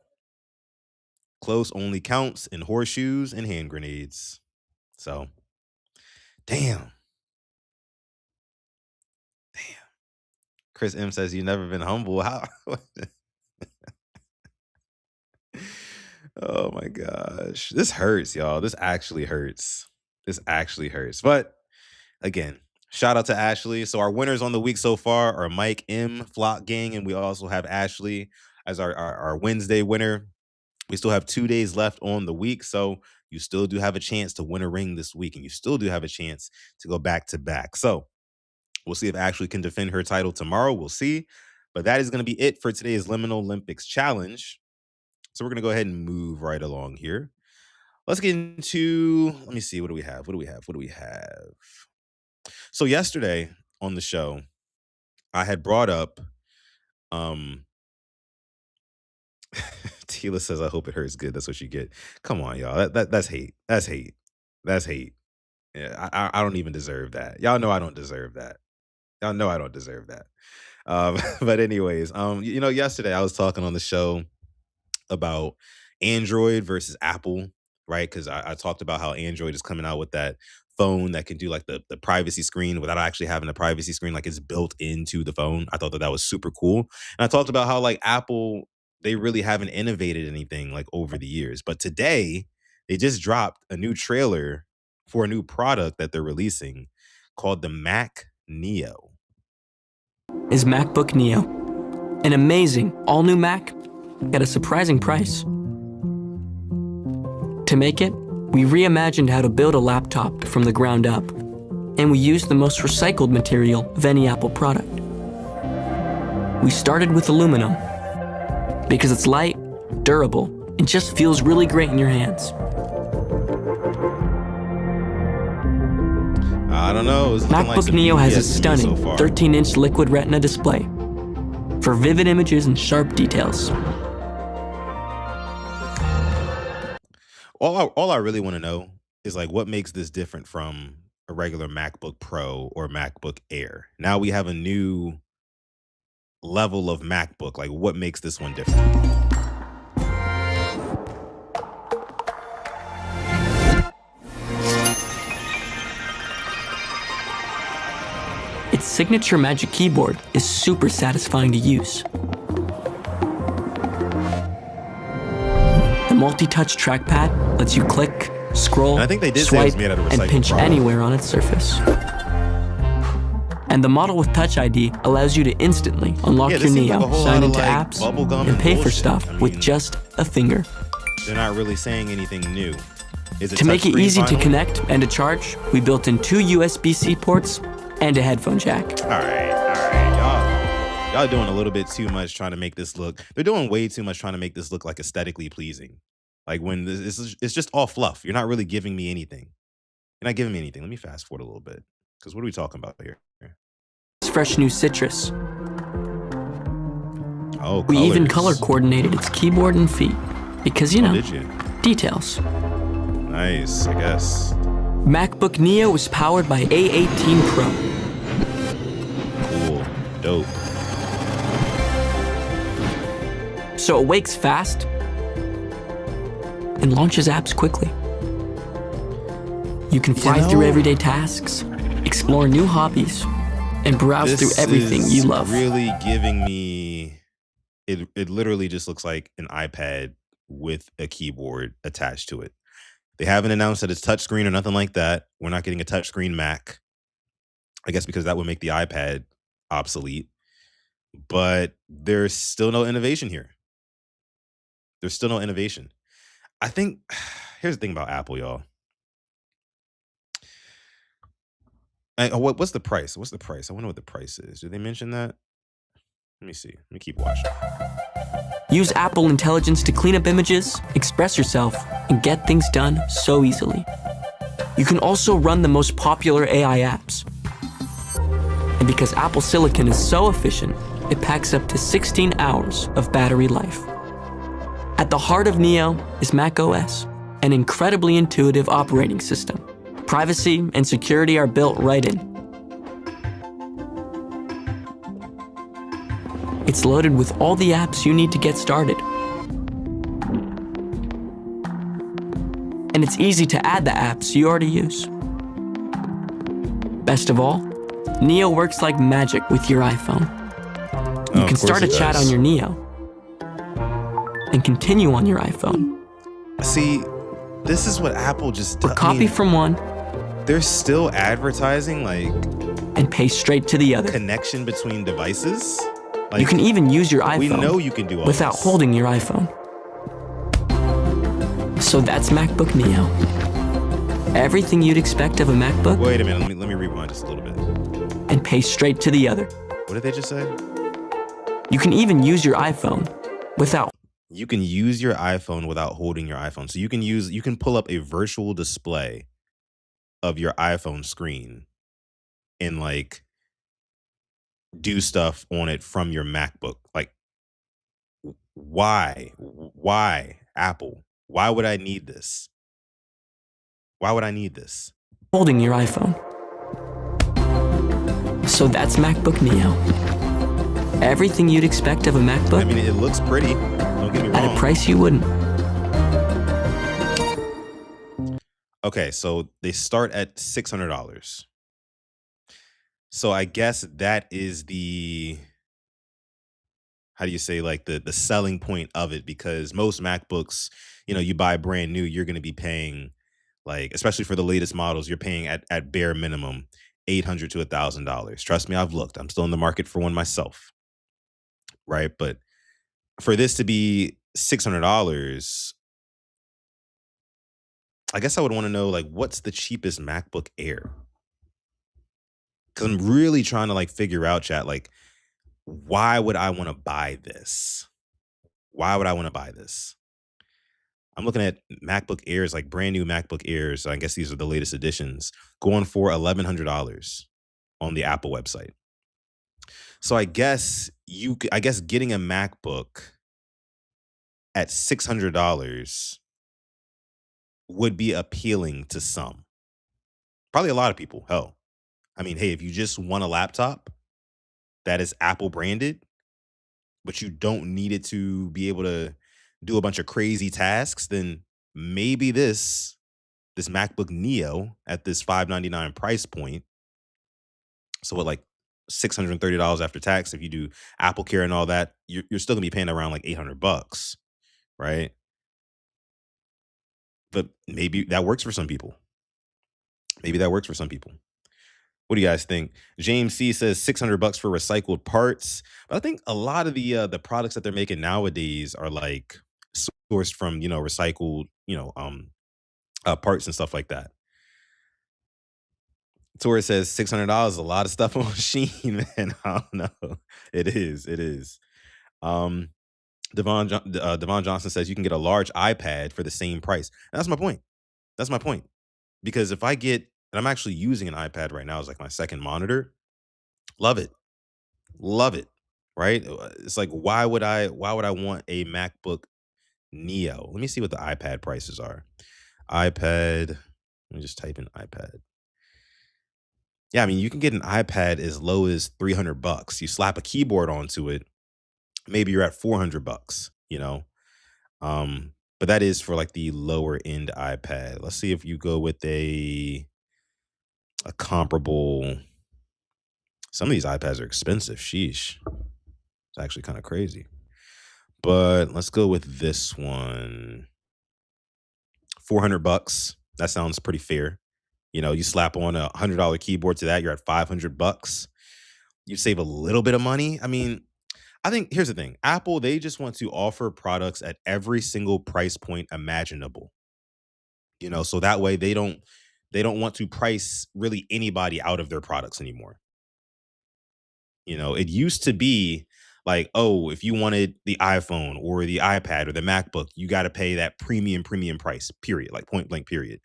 close only counts in horseshoes and hand grenades. So, damn. Chris M says you've never been humble. How? Oh my gosh. This hurts, y'all. This actually hurts. But again, shout out to Ashley. So our winners on the week so far are Mike M, Flock Gang, and we also have Ashley as our Wednesday winner. We still have 2 days left on the week, so you still do have a chance to win a ring this week, and you still do have a chance to go back to back. So we'll see if Ashley can defend her title tomorrow. We'll see. But that is going to be it for today's Liminal Olympics Challenge. So we're going to go ahead and move right along here. Let's get into, let me see, what do we have? So yesterday on the show, I had brought up, Tila says, I hope it hurts good. That's what you get. Come on, y'all. That's hate. That's hate. Yeah, I don't even deserve that. Y'all know I don't deserve that. Y'all know I don't deserve that. But anyways, yesterday I was talking on the show about Android versus Apple, right? Because I talked about how Android is coming out with that phone that can do like the privacy screen without actually having a privacy screen, like it's built into the phone. I thought that was super cool. And I talked about how like Apple, they really haven't innovated anything like over the years. But today, they just dropped a new trailer for a new product that they're releasing called the Mac Neo. Is MacBook Neo, an amazing all-new Mac at a surprising price. To make it, we reimagined how to build a laptop from the ground up, and we used the most recycled material of any Apple product. We started with aluminum because it's light, durable, and just feels really great in your hands. I don't know. MacBook Neo has a stunning 13-inch liquid retina display for vivid images and sharp details. All I really want to know is like what makes this different from a regular MacBook Pro or MacBook Air. Now we have a new level of MacBook. Like what makes this one different? Its signature Magic Keyboard is super satisfying to use. The multi-touch trackpad lets you click, scroll, I think they did swipe, say it was made out of and recycled pinch product. anywhere on its surface. And the model with Touch ID allows you to instantly unlock your Neo, sign into apps, and pay for stuff with just a finger. They're not really saying anything new. Is it To make it touchscreen easy to finally? connect and to charge, we built in 2 USB-C ports and a headphone jack. All right. Y'all doing a little bit too much trying to make this look. They're doing way too much trying to make this look like aesthetically pleasing. Like when it's just all fluff. You're not really giving me anything. You're not giving me anything. Let me fast forward a little bit. Because what are we talking about here? It's fresh new citrus. Oh, We even color colors. coordinated its keyboard and feet. Because, you know, Did you? details. Nice, I guess. MacBook Neo is powered by A18 Pro. Cool. Dope. So it wakes fast and launches apps quickly. You can fly through everyday tasks, explore new hobbies, and browse through everything you love. Really giving me it literally just looks like an iPad with a keyboard attached to it. They haven't announced that it's touchscreen or nothing like that. We're not getting a touchscreen Mac. I guess because that would make the iPad obsolete. But there's still no innovation here. There's still no innovation. I think here's the thing about Apple, y'all. What's the price? What's the price? I wonder what the price is. Did they mention that? Let me see. Let me keep watching. Use Apple Intelligence to clean up images, express yourself, and get things done so easily. You can also run the most popular AI apps. And because Apple Silicon is so efficient, it packs up to 16 hours of battery life. At the heart of Neo is macOS, an incredibly intuitive operating system. Privacy and security are built right in. It's loaded with all the apps you need to get started. And it's easy to add the apps you already use. Best of all, Neo works like magic with your iPhone. You can start a chat on your Neo and continue on your iPhone. See, this is what Apple just does. Or copy from one They're still advertising like and paste straight to the other. connection between devices. Like, You can even use your iPhone we know you can do all without this. holding your iPhone. So that's MacBook Neo. Everything you'd expect of a MacBook Wait a minute. Let me rewind just a little bit. and paste straight to the other. What did they just say? You can even use your iPhone without You can use your iPhone without holding your iPhone. So you can pull up a virtual display of your iPhone screen and like do stuff on it from your MacBook. Like why Apple? Why would I need this? Why would I need this? holding your iPhone. So that's MacBook Neo. Everything you'd expect of a MacBook. I mean, it looks pretty. Don't get me wrong. At a price you wouldn't. Okay, so they start at $600. So I guess that is the, how do you say, like the selling point of it, because most MacBooks, you buy brand new, you're going to be paying, like, especially for the latest models, you're paying at bare minimum $800 to $1,000. Trust me, I've looked. I'm still in the market for one myself, right? But for this to be $600, I guess I would want to know, like, what's the cheapest MacBook Air? Because I'm really trying to, like, figure out, chat, like, why would I want to buy this? Why would I want to buy this? I'm looking at MacBook Airs, like brand new MacBook Airs. I guess these are the latest editions, going for $1,100 on the Apple website. So I guess getting a MacBook at $600 would be appealing to some. Probably a lot of people. Hell, I mean, hey, if you just want a laptop that is Apple branded, but you don't need it to be able to do a bunch of crazy tasks, then maybe this MacBook Neo at this $599 price point. So what, like $630 after tax, if you do Apple Care and all that, you're still gonna be paying around like $800, right? But maybe that works for some people. Maybe that works for some people. What do you guys think? James C says $600 for recycled parts. But I think a lot of the products that they're making nowadays are like sourced from, recycled, parts and stuff like that. To where it says $600 is a lot of stuff on Shein, man. I don't know. It is. Devon Johnson says you can get a large iPad for the same price. And that's my point. That's my point. Because if I get, and I'm actually using an iPad right now as like my second monitor, love it. Love it. Right? It's like, why would I want a MacBook Neo? Let me see what the iPad prices are. iPad. Let me just type in iPad. Yeah, I mean, you can get an iPad as low as $300. You slap a keyboard onto it, maybe you're at $400, But that is for like the lower end iPad. Let's see if you go with a comparable. Some of these iPads are expensive. Sheesh. It's actually kind of crazy. But let's go with this one. $400. That sounds pretty fair. You slap on a $100 keyboard to that, you're at $500. You save a little bit of money. I mean, I think here's the thing. Apple, they just want to offer products at every single price point imaginable. So that way they don't want to price really anybody out of their products anymore. It used to be like, oh, if you wanted the iPhone or the iPad or the MacBook, you got to pay that premium price, period, like point blank period.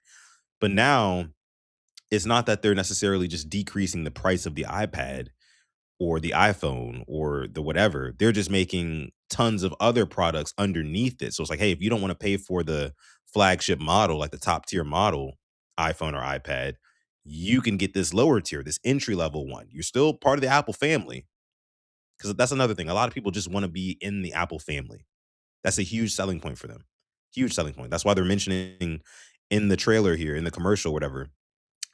But now it's not that they're necessarily just decreasing the price of the iPad or the iPhone or the whatever. They're just making tons of other products underneath it. So it's like, hey, if you don't want to pay for the flagship model, like the top tier model, iPhone or iPad, you can get this lower tier, this entry level one. You're still part of the Apple family. Because that's another thing. A lot of people just want to be in the Apple family. That's a huge selling point for them. Huge selling point. That's why they're mentioning in the trailer here, in the commercial, whatever,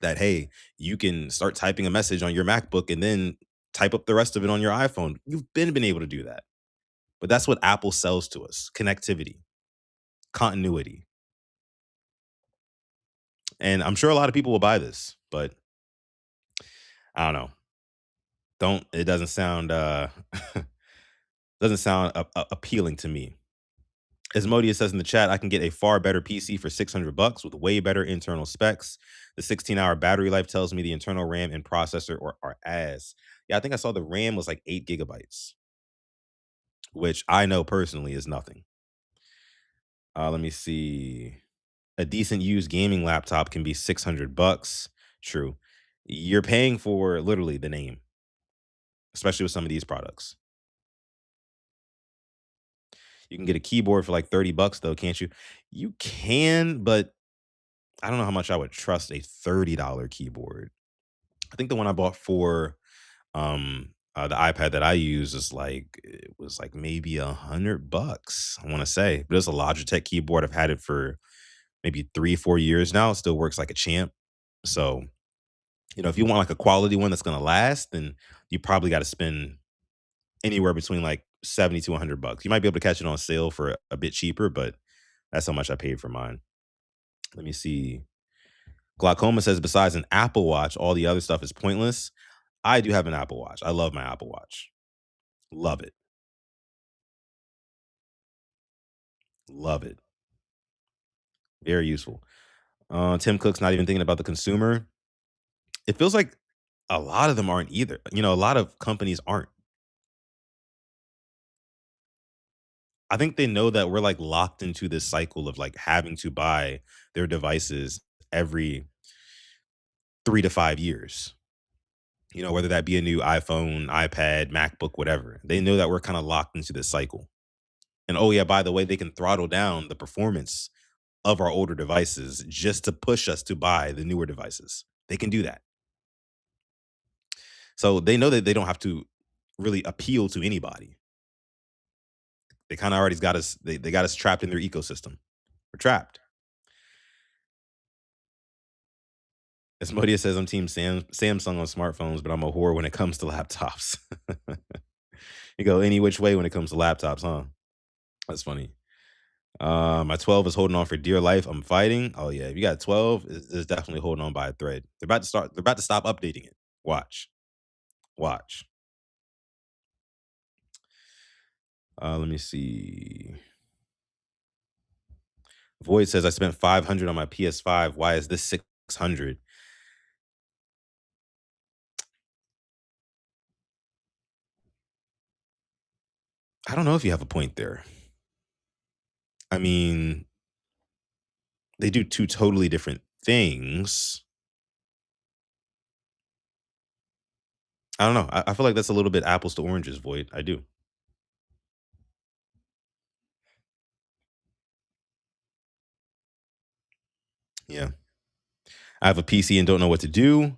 that, hey, you can start typing a message on your MacBook and then type up the rest of it on your iPhone. You've been able to do that. But that's what Apple sells to us. Connectivity, continuity. And I'm sure a lot of people will buy this, but I don't know. It doesn't sound appealing to me. Asmodeus says in the chat, I can get a far better PC for $600 with way better internal specs. The 16-hour battery life tells me the internal RAM and processor are ass. Yeah, I think I saw the RAM was like 8 gigabytes, which I know personally is nothing. Let me see. A decent used gaming laptop can be $600. True. You're paying for literally the name, especially with some of these products. You can get a keyboard for like $30 though, can't you? You can, but I don't know how much I would trust a $30 keyboard. I think the one I bought for the iPad that I use is like it was like maybe $100, I want to say. But it's a Logitech keyboard. I've had it for maybe 3-4 years now. It still works like a champ. So, if you want like a quality one that's gonna last, then you probably got to spend anywhere between like 70 to $100. You might be able to catch it on sale for a bit cheaper, but that's how much I paid for mine. Let me see. Glaucoma says, besides an Apple Watch, all the other stuff is pointless. I do have an Apple Watch. I love my Apple Watch. Love it. Love it. Very useful. Tim Cook's not even thinking about the consumer. It feels like a lot of them aren't either. A lot of companies aren't. I think they know that we're like locked into this cycle of like having to buy their devices every 3 to 5 years. Whether that be a new iPhone, iPad, MacBook, whatever. They know that we're kind of locked into this cycle. And oh yeah, by the way, they can throttle down the performance of our older devices just to push us to buy the newer devices. They can do that. So they know that they don't have to really appeal to anybody. They kind of already got us, they got us trapped in their ecosystem. We're trapped. Asmodia says, I'm team Samsung on smartphones, but I'm a whore when it comes to laptops. You go any which way when it comes to laptops, huh? That's funny. My 12 is holding on for dear life. I'm fighting. Oh yeah, if you got 12, it's definitely holding on by a thread. They're about to stop updating it. Watch. Let me see. Void says, I spent 500 on my PS5. Why is this 600? I don't know if you have a point there. I mean, they do two totally different things. I don't know. I feel like that's a little bit apples to oranges, Void. I do. Yeah. I have a PC and don't know what to do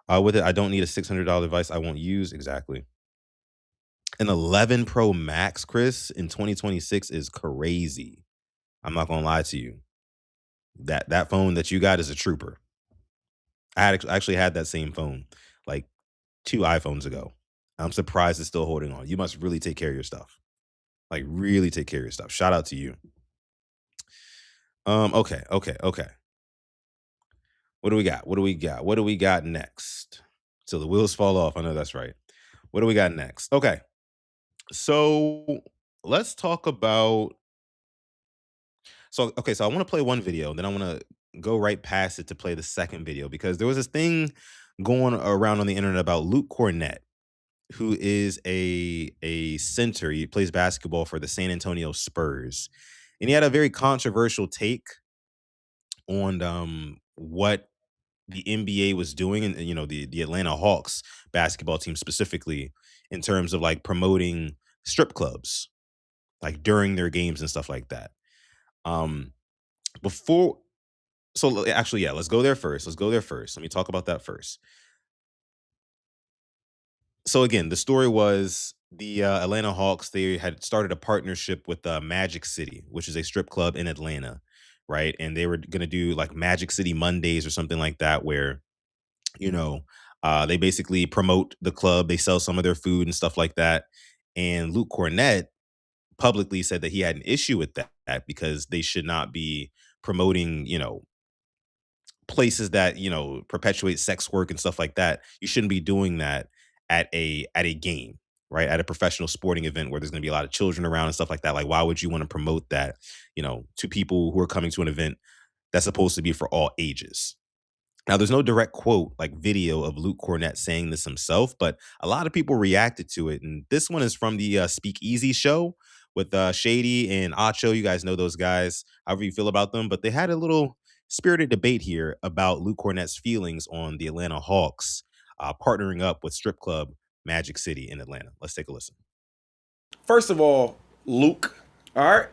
with it. I don't need a $600 device I won't use. Exactly. An 11 Pro Max, Chris, in 2026 is crazy. I'm not gonna lie to you. That phone that you got is a trooper. I actually had that same phone like 2 iPhones ago. I'm surprised it's still holding on. You must really take care of your stuff. Like really take care of your stuff. Shout out to you. Okay. What do we got next? So the wheels fall off. I know that's right. What do we got next? Okay. So let's talk about. So I want to play one video, then I want to go right past it to play the second video because there was this thing going around on the internet about Luke Cornett, who is a center. He plays basketball for the San Antonio Spurs, and he had a very controversial take on what the NBA was doing, and the Atlanta Hawks basketball team specifically, in terms of like promoting strip clubs, like during their games and stuff like that. Um, before, so actually, yeah, let's go there first. Let me talk about that first. So again, the story was the Atlanta Hawks. They had started a partnership with Magic City, which is a strip club in Atlanta, right? And they were going to do like Magic City Mondays or something like that, where they basically promote the club. They sell some of their food and stuff like that. And Luke Cornett publicly said that he had an issue with that because they should not be promoting, places that perpetuate sex work and stuff like that. You shouldn't be doing that at a game, right? At a professional sporting event where there's going to be a lot of children around and stuff like that. Like, why would you want to promote that, to people who are coming to an event that's supposed to be for all ages? Now, there's no direct quote, like video of Luke Cornett saying this himself, but a lot of people reacted to it. And this one is from the Speakeasy show with Shady and Acho. You guys know those guys, however you feel about them. But they had a little spirited debate here about Luke Cornett's feelings on the Atlanta Hawks partnering up with strip club Magic City in Atlanta. Let's take a listen. First of all, Luke, all right?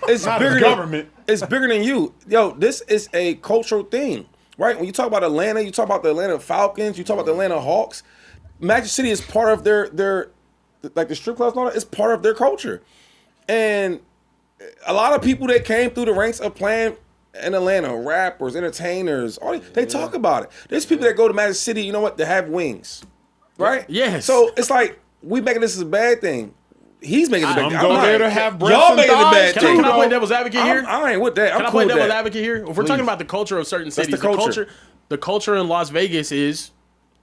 It's Not bigger the than government. It's bigger than you. Yo, this is a cultural thing, right? When you talk about Atlanta, you talk about the Atlanta Falcons, you talk about the Atlanta Hawks. Magic City is part of their like the strip clubs and all that. It's part of their culture, and a lot of people that came through the ranks of playing in Atlanta, rappers, entertainers, they talk about it. There's people that go to Magic City, you know what? They have wings, right? Yes. So it's like we making this as a bad thing. He's making it a bad thing. Go there to have breasts Y'all and making it a thighs, bad too, thing. Can I play devil's advocate here? I ain't with that. I'm Can I cool play with devil's that. advocate here? If we're Please. talking about the culture of certain cities, the culture. the culture in Las Vegas is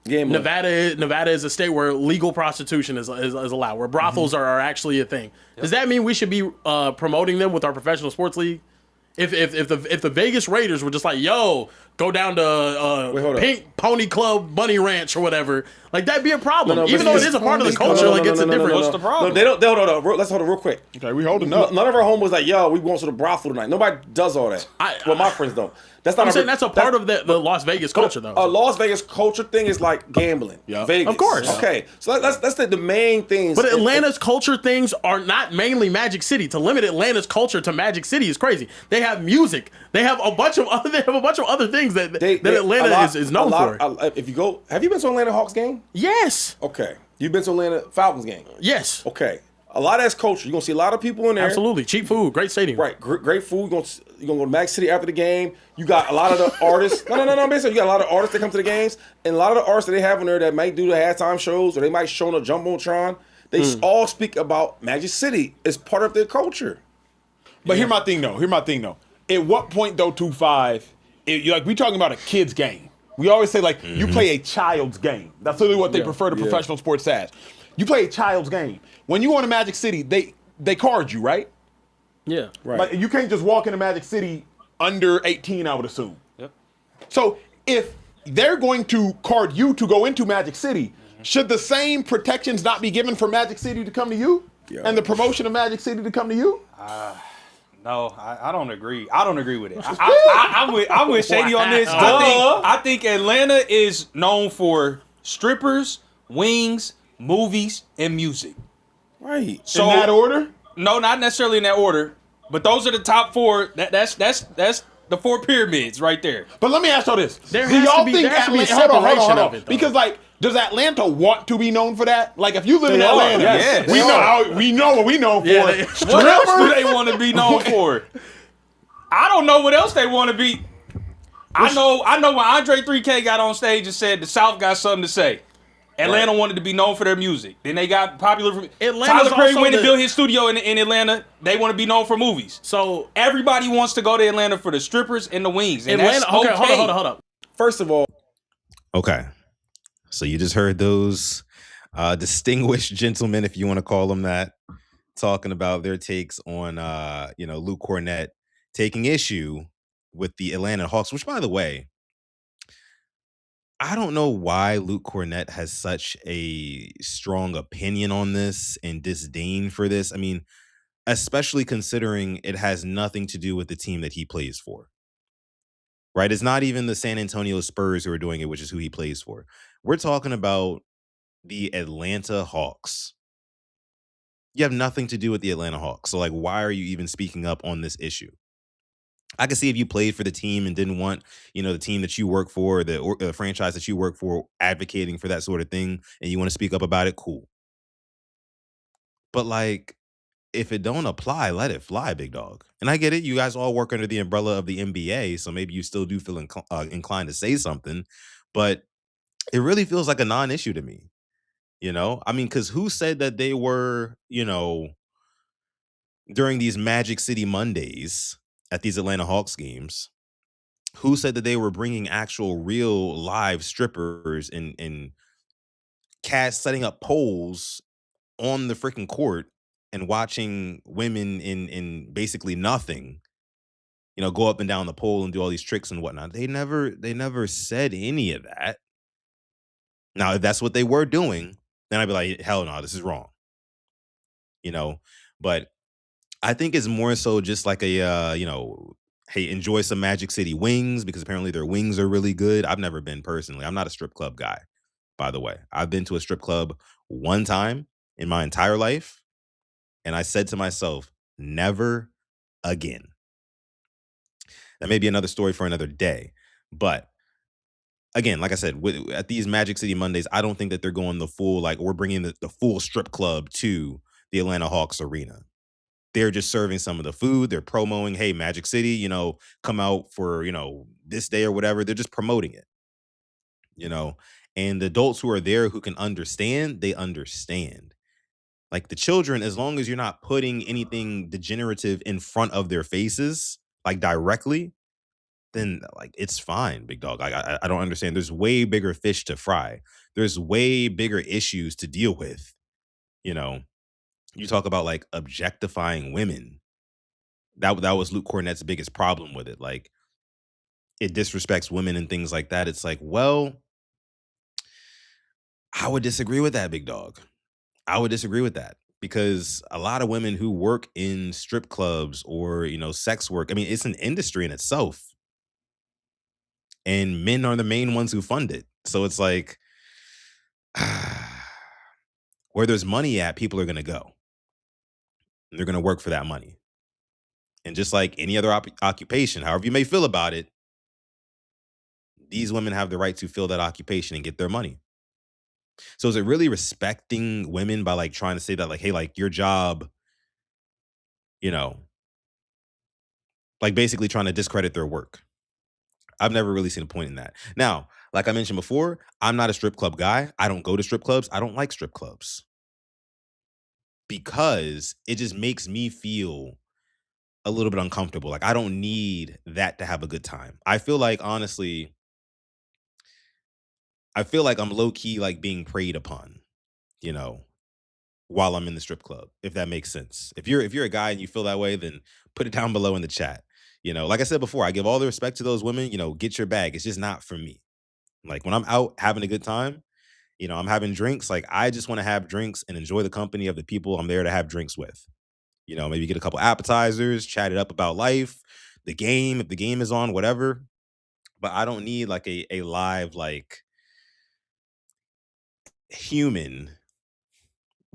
Gambling. Nevada is a state where legal prostitution is allowed, where brothels are actually a thing. Does that mean we should be promoting them with our professional sports league? If the Vegas Raiders were just like, yo, go down to hold up. Pink Pony Club Bunny Ranch or whatever, like that'd be a problem. No, Even but though it it's is a part of the pony- culture, no, no, like no, it's no, a no, different. no, What's no. the problem? No, they don't. Hold on. Let's hold it real quick. Okay, we holding up. None of our homeboys like, yo, we going to the brothel tonight. Nobody does all that. Well, my friends don't. That's not. I'm saying that's a part of the Las Vegas culture, though. A Las Vegas culture thing is like gambling. Yeah. Vegas. Of course. Okay, so that's the main things. But Atlanta's culture things are not mainly Magic City. To limit Atlanta's culture to Magic City is crazy. They have music. They have a bunch of other things that Atlanta is known for. If you go, have you been to Atlanta Hawks game? Yes. Okay. You've been to Atlanta Falcons game? Yes. Okay. A lot of that's culture. You're gonna see a lot of people in there. Absolutely. Cheap food, great stadium. Right, great food. You're gonna go to Magic City after the game. You got a lot of the artists. No. Basically, you got a lot of artists that come to the games, and a lot of the artists that they have in there that might do the halftime shows, or they might show on a jumbotron. They all speak about Magic City. It's part of their culture. But here's my thing though. At what point though, 2-5? Like we talking about a kid's game. We always say like you play a child's game. That's literally what they prefer to professional sports as. You play a child's game. When you go into Magic City, they card you, right? Yeah. Right. Like you can't just walk into Magic City under 18, I would assume. Yep. So if they're going to card you to go into Magic City, should the same protections not be given for Magic City to come to you? Yeah. And the promotion of Magic City to come to you? No, I don't agree. I don't agree with it. I'm with Shady on this. I think Atlanta is known for strippers, wings, movies, and music. Right. So, in that order? No, not necessarily in that order, but those are the top four. That's the four pyramids right there. But let me ask y'all this: There do has y'all to be- think there has to be a Atlanta? Hold separation on. of it, though. Because like, does Atlanta want to be known for that? Like, if you live in They are, Atlanta, yes. we know what we known for. Yeah, What else do they want to be known for? I don't know what else they want to be. I know when Andre 3K got on stage and said the South got something to say. Atlanta wanted to be known for their music. Then they got popular. Atlanta's Tyler Perry also went and the- built his studio in Atlanta. They want to be known for movies. So Everybody wants to go to Atlanta for the strippers and the wings. And Atlanta. that's okay. Hold up. First of all, Okay. So you just heard those distinguished gentlemen, if you want to call them that, talking about their takes on Luke Cornett taking issue with the Atlanta Hawks, which, by the way, I don't know why Luke Cornett has such a strong opinion on this and disdain for this. I mean, especially considering it has nothing to do with the team that he plays for. Right? It's not even the San Antonio Spurs who are doing it, which is who he plays for. We're talking about the Atlanta Hawks. You have nothing to do with the Atlanta Hawks. So, like, why are you even speaking up on this issue? I can see if you played for the team and didn't want, the team that you work for, the franchise that you work for, advocating for that sort of thing, and you want to speak up about it, cool. But, like, if it don't apply, let it fly, big dog. And I get it. You guys all work under the umbrella of the NBA, so maybe you still do feel inclined to say something. But it really feels like a non-issue to me. I mean, because who said that they were, during these Magic City Mondays at these Atlanta Hawks games, who said that they were bringing actual real live strippers and cats setting up poles on the freaking court and watching women in basically nothing, go up and down the pole and do all these tricks and whatnot? They never said any of that. Now, if that's what they were doing, then I'd be like, hell no, this is wrong. But I think it's more so just like a, hey, enjoy some Magic City wings, because apparently their wings are really good. I've never been personally. I'm not a strip club guy, by the way. I've been to a strip club one time in my entire life, and I said to myself, never again. That may be another story for another day. But again, like I said, at these Magic City Mondays, I don't think that they're going the full, like, we're bringing the full strip club to the Atlanta Hawks arena. They're just serving some of the food. They're promoting, hey, Magic City, come out for, this day or whatever. They're just promoting it, and the adults who are there who can understand, they understand. Like the children, as long as you're not putting anything degenerative in front of their faces, like directly, then like it's fine, big dog. Like I don't understand. There's way bigger fish to fry. There's way bigger issues to deal with. You talk about like objectifying women. That was Luke Cornett's biggest problem with it. Like it disrespects women and things like that. It's like, well, I would disagree with that, big dog. I would disagree with that because a lot of women who work in strip clubs or, sex work, I mean, it's an industry in itself. And men are the main ones who fund it. So it's like where there's money at, people are going to go. And they're going to work for that money. And just like any other occupation, however you may feel about it, these women have the right to fill that occupation and get their money. So is it really respecting women by like trying to say that like, hey, like your job, like basically trying to discredit their work? I've never really seen a point in that. Now, like I mentioned before, I'm not a strip club guy. I don't go to strip clubs. I don't like strip clubs because it just makes me feel a little bit uncomfortable. Like I don't need that to have a good time. I feel like, honestly, I'm low key like being preyed upon, while I'm in the strip club, if that makes sense. If you're a guy and you feel that way, then put it down below in the chat. Like I said before, I give all the respect to those women, get your bag. It's just not for me. Like when I'm out having a good time, I'm having drinks. Like I just want to have drinks and enjoy the company of the people I'm there to have drinks with. Maybe get a couple appetizers, chat it up about life, the game, if the game is on, whatever. But I don't need like a live, like human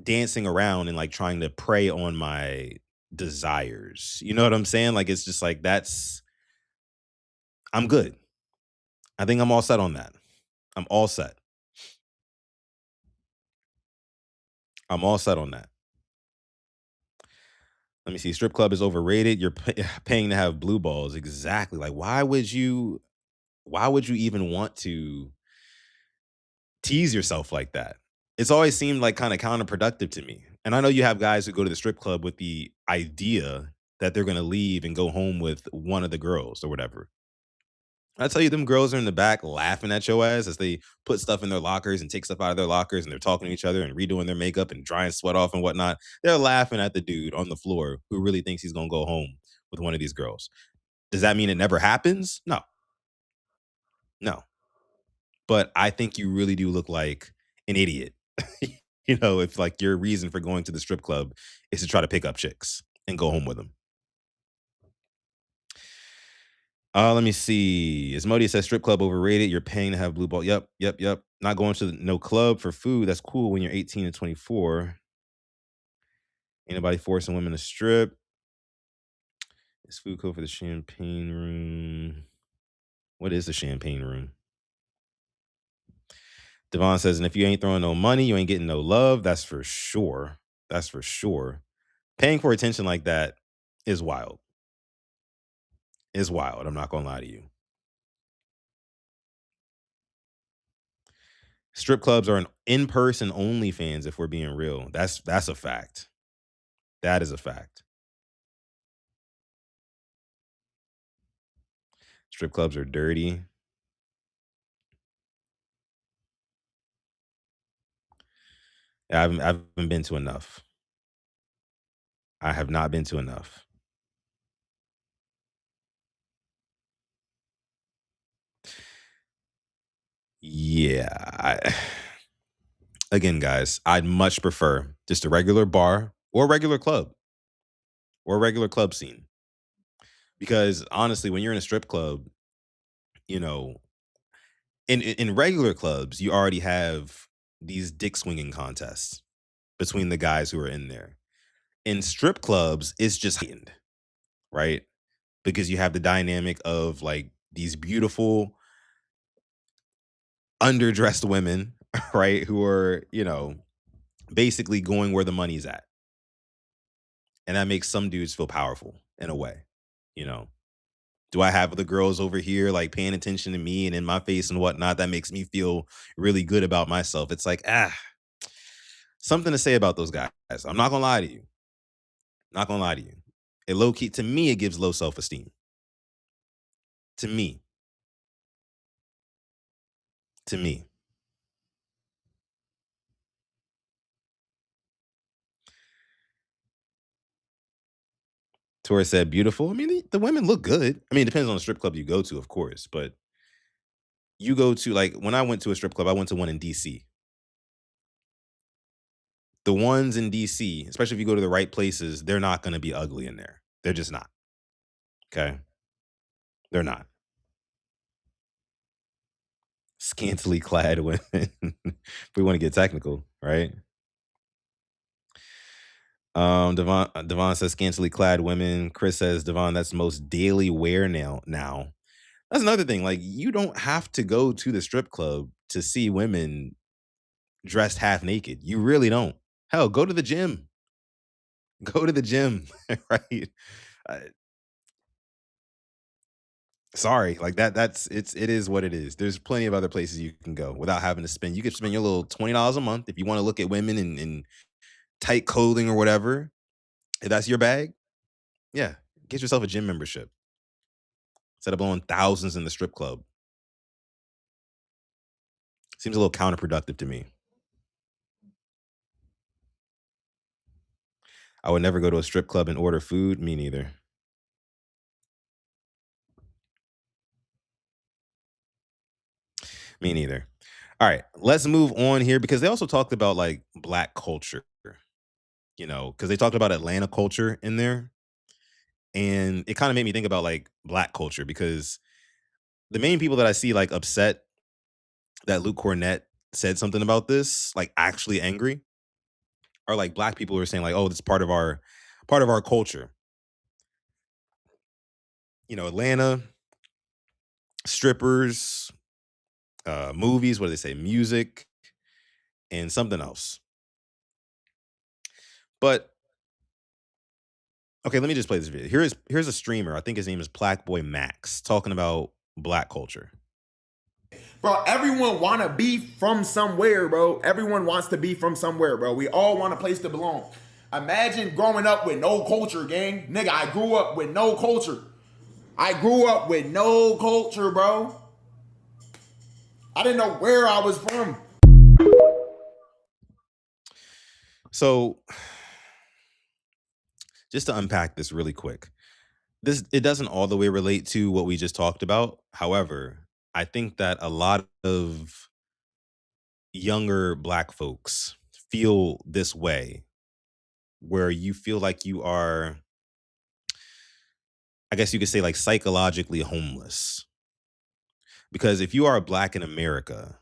dancing around and like trying to prey on my desires. You know what I'm saying? Like it's just like I'm good. I think I'm all set on that. I'm all set. I'm all set on that. Let me see. Strip club is overrated. You're paying to have blue balls. Exactly. Like why would you even want to tease yourself like that? It's always seemed like kind of counterproductive to me. And I know you have guys who go to the strip club with the idea that they're going to leave and go home with one of the girls or whatever. I tell you, them girls are in the back laughing at your ass as they put stuff in their lockers and take stuff out of their lockers and they're talking to each other and redoing their makeup and drying sweat off and whatnot. They're laughing at the dude on the floor who really thinks he's going to go home with one of these girls. Does that mean it never happens? No. No. But I think you really do look like an idiot. If like your reason for going to the strip club is to try to pick up chicks and go home with them. Let me see. Asmodi says strip club overrated. You're paying to have blue ball. Yep. Not going to no club for food. That's cool when you're 18 and 24. Anybody forcing women to strip? Is food code for the champagne room? What is the champagne room? Devon says, and if you ain't throwing no money, you ain't getting no love. That's for sure. That's for sure. Paying for attention like that is wild. Is wild. I'm not going to lie to you. Strip clubs are an in-person OnlyFans if we're being real. That's a fact. That is a fact. Strip clubs are dirty. I haven't been to enough. I have not been to enough. Yeah. Again, guys, I'd much prefer just a regular bar or a regular club or a regular club scene. Because honestly, when you're in a strip club, in regular clubs, you already have these dick swinging contests between the guys who are in there. In strip clubs, it's just heightened. right? Because you have the dynamic of like these beautiful underdressed women, right, who are, basically going where the money's at. And that makes some dudes feel powerful in a way, you know. Do I have the girls over here like paying attention to me and in my face and whatnot? That makes me feel really good about myself. It's like, something to say about those guys. I'm not gonna lie to you. Not gonna lie to you. It low key, to me, it gives low self-esteem. To me. To me. Tori said beautiful. I mean, the women look good. I mean, it depends on the strip club you go to, of course, but you go to, like, when I went to a strip club, I went to one in DC. The ones in DC, especially if you go to the right places, they're not going to be ugly in there. They're just not. Okay? They're not. Scantily clad women. If we want to get technical, right? Devon says scantily clad women. Chris says, Devon, that's most daily wear now. That's another thing. Like, you don't have to go to the strip club to see women dressed half naked. You really don't. Hell, go to the gym. Go to the gym, right? Uh, sorry, like it is what it is. There's plenty of other places you can go without having to spend. You could spend your little $20 a month if you want to look at women in tight clothing or whatever. If that's your bag, yeah, get yourself a gym membership instead of blowing thousands in the strip club. Seems a little counterproductive to me. I would never go to a strip club and order food. Me neither. Me neither. All right, let's move on here because they also talked about like black culture, because they talked about Atlanta culture in there. And it kind of made me think about like black culture because the main people that I see like upset that Luke Cornett said something about this, like actually angry, are like black people who are saying like, oh, this is part of our culture. Atlanta, strippers, movies, what do they say? Music, and something else. But okay, let me just play this video. Here's a streamer. I think his name is Black Boy Max talking about black culture. Bro, everyone want to be from somewhere, bro. Everyone wants to be from somewhere, bro. We all want a place to belong. Imagine growing up with no culture, gang. Nigga, I grew up with no culture. I grew up with no culture, bro. I didn't know where I was from. So, just to unpack this really quick, it doesn't all the way relate to what we just talked about. However, I think that a lot of younger black folks feel this way, where you feel like you are, I guess you could say, like psychologically homeless. Because if you are black in America,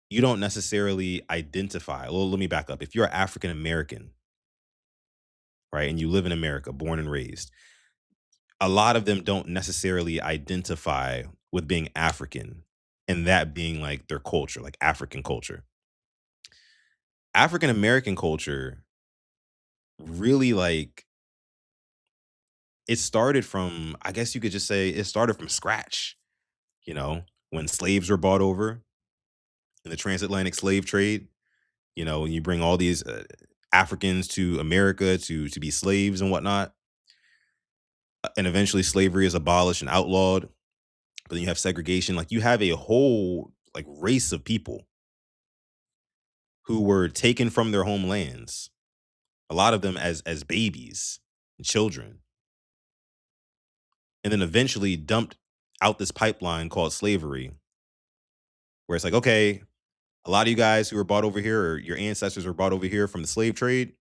you don't necessarily identify. Well, let me back up. If you're African American, right, and you live in America, born and raised, a lot of them don't necessarily identify with being African and that being like their culture, like African culture. African American culture really like it started from, I guess you could just say it started from scratch, when slaves were brought over in the transatlantic slave trade, when you bring all these Africans to America to be slaves and whatnot. And eventually slavery is abolished and outlawed. But then you have segregation. Like you have a whole like race of people who were taken from their homelands, a lot of them as babies and children, and then eventually dumped out this pipeline called slavery, where it's like, okay, a lot of you guys who were brought over here, or your ancestors were brought over here from the slave trade,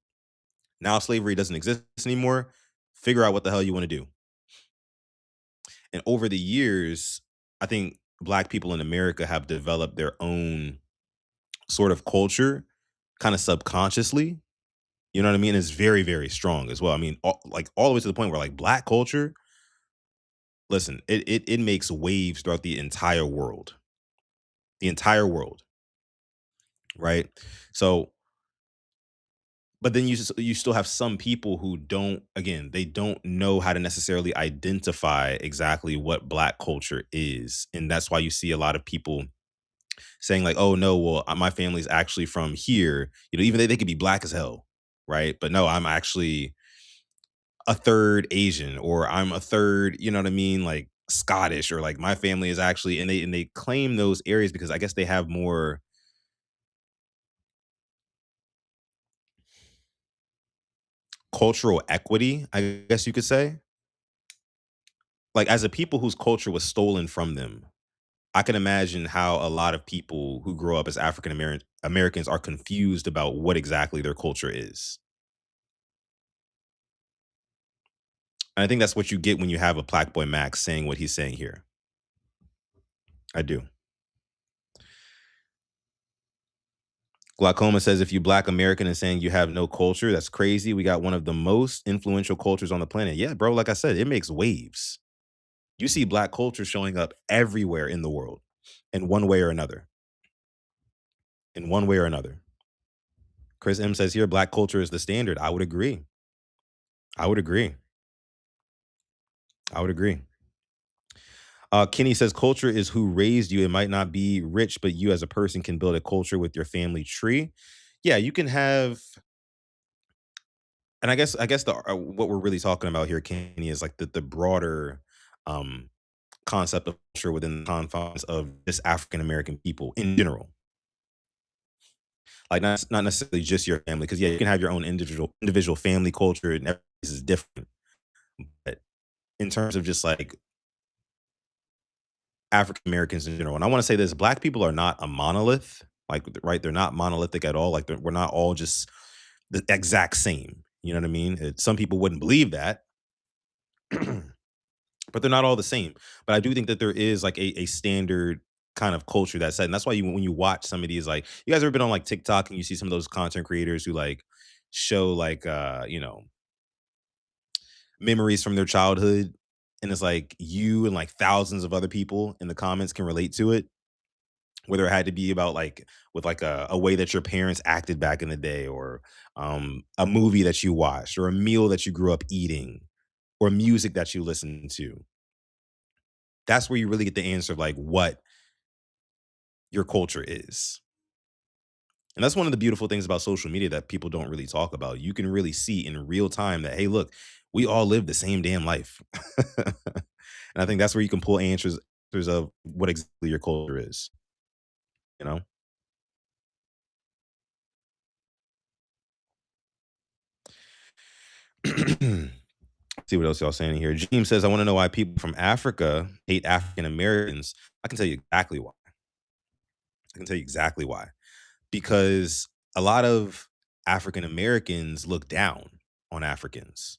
now slavery doesn't exist anymore. Figure out what the hell you want to do. And over the years, I think black people in America have developed their own sort of culture, kind of subconsciously. You know what I mean? It's very, very strong as well. I mean, all the way to the point where like black culture, listen, it makes waves throughout the entire world. The entire world, right? So, but then you still have some people who don't, again, they don't know how to necessarily identify exactly what black culture is. And that's why you see a lot of people saying like, "Oh no, well, my family's actually from here." You know, even though they could be black as hell, right? But no, I'm actually a third Asian, or I'm a third, you know what I mean, like Scottish, or like my family is actually, and they claim those areas because I guess they have more cultural equity, I guess you could say. Like as a people whose culture was stolen from them, I can imagine how a lot of people who grow up as African Americans are confused about what exactly their culture is. And I think that's what you get when you have a Black Boy Max saying what he's saying here. I do. Glaucoma says, if you Black American and saying you have no culture, that's crazy. We got one of the most influential cultures on the planet. Yeah, bro, like I said, it makes waves. You see Black culture showing up everywhere in the world in one way or another. In one way or another. Chris M says here, Black culture is the standard. I would agree. I would agree. I would agree. Kenny says culture is who raised you. It might not be rich, but you as a person can build a culture with your family tree. Yeah, you can have, and I guess the what we're really talking about here, Kenny, is like the broader um concept of culture within the confines of just African American people in general. Like not necessarily just your family, because yeah, you can have your own individual family culture, and every place is different. But in terms of just like African Americans in general. And I want to say this, Black people are not a monolith. Like, right, they're not monolithic at all. Like, we're not all just the exact same. You know what I mean? Some people wouldn't believe that, but they're not all the same. But I do think that there is like a standard kind of culture that's set. And that's why when you watch some of these, like, you guys ever been on like TikTok and you see some of those content creators who like show like, memories from their childhood, and it's like you and like thousands of other people in the comments can relate to it, whether it had to be about like with like a way that your parents acted back in the day, or a movie that you watched, or a meal that you grew up eating, or music that you listened to. That's where you really get the answer of like what your culture is. And that's one of the beautiful things about social media that people don't really talk about. You can really see in real time that, hey, look, we all live the same damn life. And I think that's where you can pull answers of what exactly your culture is, you know? See what else y'all saying here. James says, I want to know why people from Africa hate African Americans. I can tell you exactly why. I can tell you exactly why. Because a lot of African Americans look down on Africans.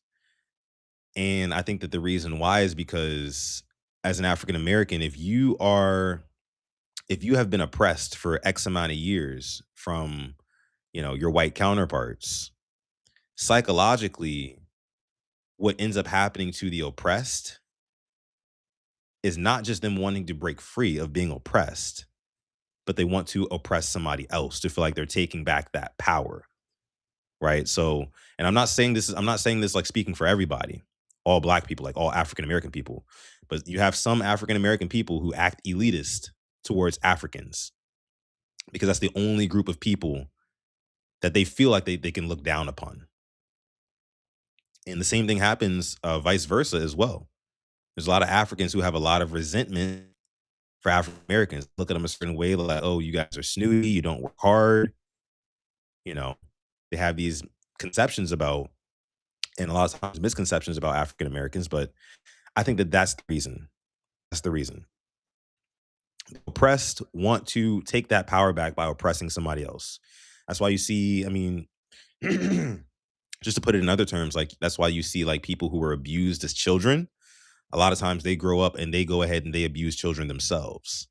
And I think that the reason why is because as an African American, if you have been oppressed for X amount of years from, your white counterparts, psychologically, what ends up happening to the oppressed is not just them wanting to break free of being oppressed, but they want to oppress somebody else to feel like they're taking back that power. Right. So, and I'm not saying this like speaking for everybody, all Black people, like all African American people, but you have some African American people who act elitist towards Africans because that's the only group of people that they feel like they can look down upon. And the same thing happens vice versa as well. There's a lot of Africans who have a lot of resentment for African Americans. Look at them a certain way, like, oh, you guys are snooty, you don't work hard. They have these conceptions about, and a lot of times misconceptions about African Americans, but I think that that's the reason. That's the reason. The oppressed want to take that power back by oppressing somebody else. That's why you see, I mean, just to put it in other terms, like that's why you see like people who were abused as children. A lot of times they grow up and they go ahead and they abuse children themselves.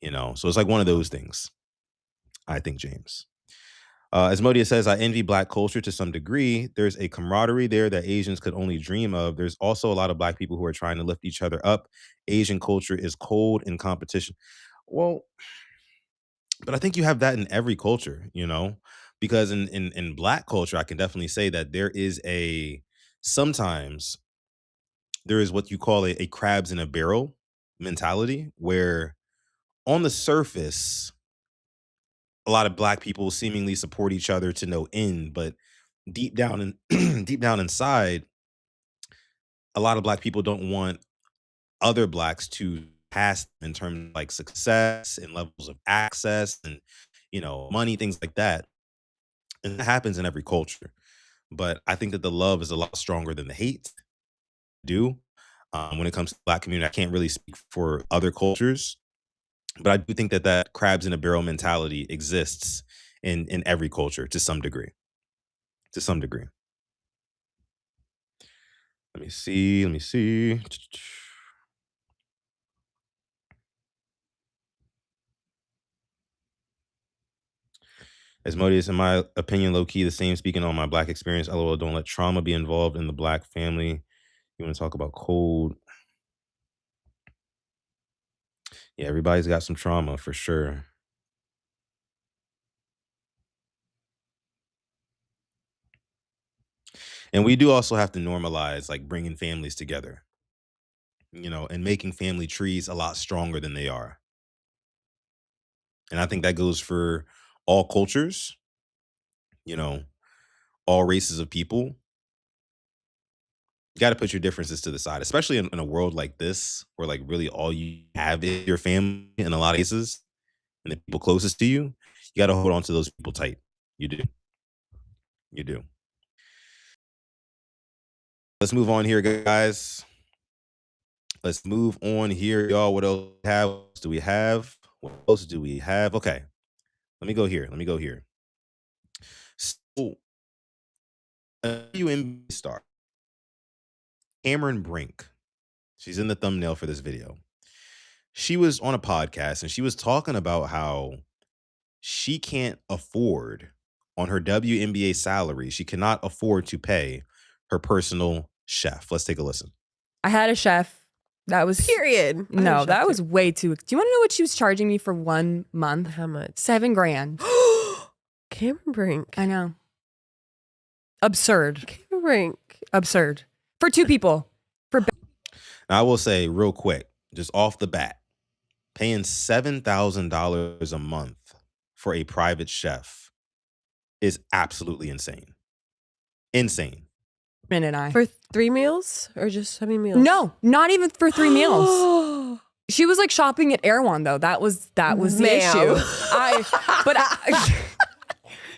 So it's like one of those things, I think, James. Asmodia says, I envy Black culture to some degree. There's a camaraderie there that Asians could only dream of. There's also a lot of Black people who are trying to lift each other up. Asian culture is cold in competition. Well, but I think you have that in every culture, because in Black culture, I can definitely say that there is sometimes there is what you call a crabs in a barrel mentality, where on the surface, a lot of Black people seemingly support each other to no end, but deep down deep down inside, a lot of Black people don't want other Blacks to pass in terms of like success and levels of access and money, things like that. And that happens in every culture. But I think that the love is a lot stronger than the hate. When it comes to the Black community, I can't really speak for other cultures, but I do think that that crabs in a barrel mentality exists in every culture to some degree. To some degree. Let me see. Asmodeus, in my opinion, low key the same. Speaking on my Black experience, LOL, don't let trauma be involved in the Black family. You want to talk about cold? Yeah, everybody's got some trauma for sure. And we do also have to normalize like bringing families together, and making family trees a lot stronger than they are. And I think that goes for all cultures, all races of people. You got to put your differences to the side, especially in a world like this, where like really all you have is your family in a lot of cases, and the people closest to you. You got to hold on to those people tight. You do. You do. Let's move on here, guys. Let's move on here, y'all. What else do we have? What else do we have? Okay. Let me go here. So, a WNBA star, Cameron Brink. She's in the thumbnail for this video. She was on a podcast and she was talking about how she can't afford, on her WNBA salary, she cannot afford to pay her personal chef. Let's take a listen. I had a chef. That was period. No, that was way too. Do you want to know what she was charging me for 1 month? How much? $7,000. Cameron Brink. I know. Absurd. Cameron Brink. Absurd. For 2 people. Now, I will say real quick, just off the bat, paying $7,000 a month for a private chef is absolutely insane. Insane. And I. For 3 meals or just how many meals? No, not even for 3 meals. She was like shopping at Erewhon though. That was the issue.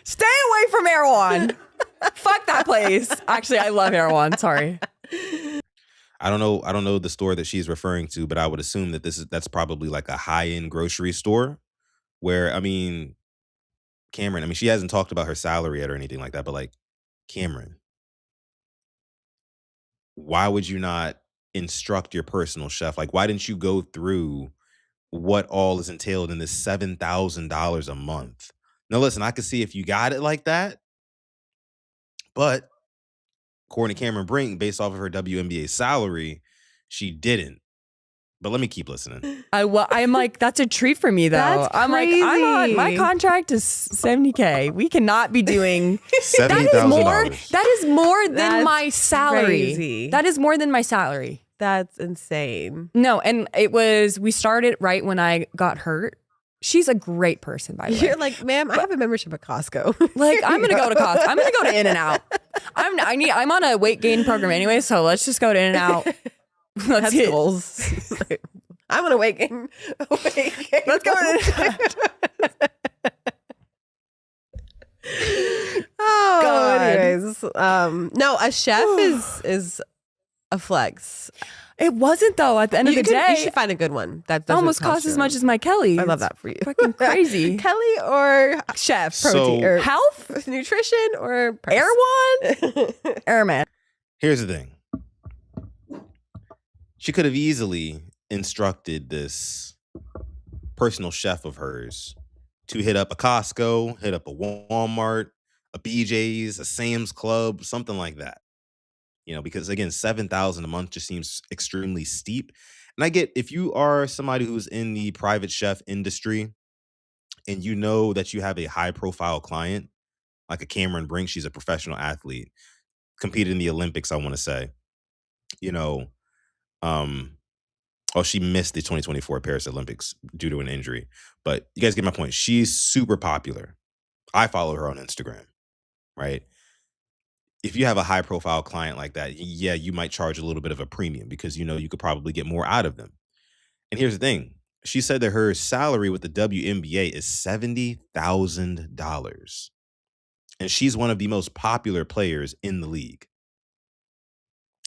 Stay away from Erewhon. Fuck that place. Actually, I love Erewhon. Sorry. I don't know the store that she's referring to, but I would assume that that's probably like a high-end grocery store where, Cameron, she hasn't talked about her salary yet or anything like that, but like, Cameron, why would you not instruct your personal chef? Like, why didn't you go through what all is entailed in this $7,000 a month? Now, listen, I could see if you got it like that, but according to Cameron Brink, based off of her WNBA salary, she didn't. But let me keep listening. I'm like, that's a treat for me, though. That's I'm crazy. like, I'm on. My contract is $70K. We cannot be doing $70,000. That is more than my salary. Crazy. That is more than my salary. That's insane. No, and we started right when I got hurt. She's a great person, by the way. You're like, ma'am, I have a membership at Costco. Like, I'm gonna go to Costco. I'm gonna go to In-N-Out. I'm on a weight gain program anyway, so let's just go to In-N-Out. That's goals. I'm on a weight gain. Let's go to In-N-Out. Oh, God. anyways, no, a chef is a flex. It wasn't though. At the end of the day, you should find a good one. That doesn't almost costs as much as my Kelly. I love that for you. Fucking crazy. Kelly or chef protein or health, nutrition or Erewhon, Airman. Here's the thing. She could have easily instructed this personal chef of hers to hit up a Costco, hit up a Walmart, a BJ's, a Sam's Club, something like that. Because again, 7,000 a month just seems extremely steep. And I get if you are somebody who's in the private chef industry and you know that you have a high profile client, like a Cameron Brink, she's a professional athlete, competed in the Olympics, I want to say. You know, she missed the 2024 Paris Olympics due to an injury. But you guys get my point. She's super popular. I follow her on Instagram, right? If you have a high profile client like that, yeah, you might charge a little bit of a premium because you could probably get more out of them. And here's the thing. She said that her salary with the WNBA is $70,000. And she's one of the most popular players in the league.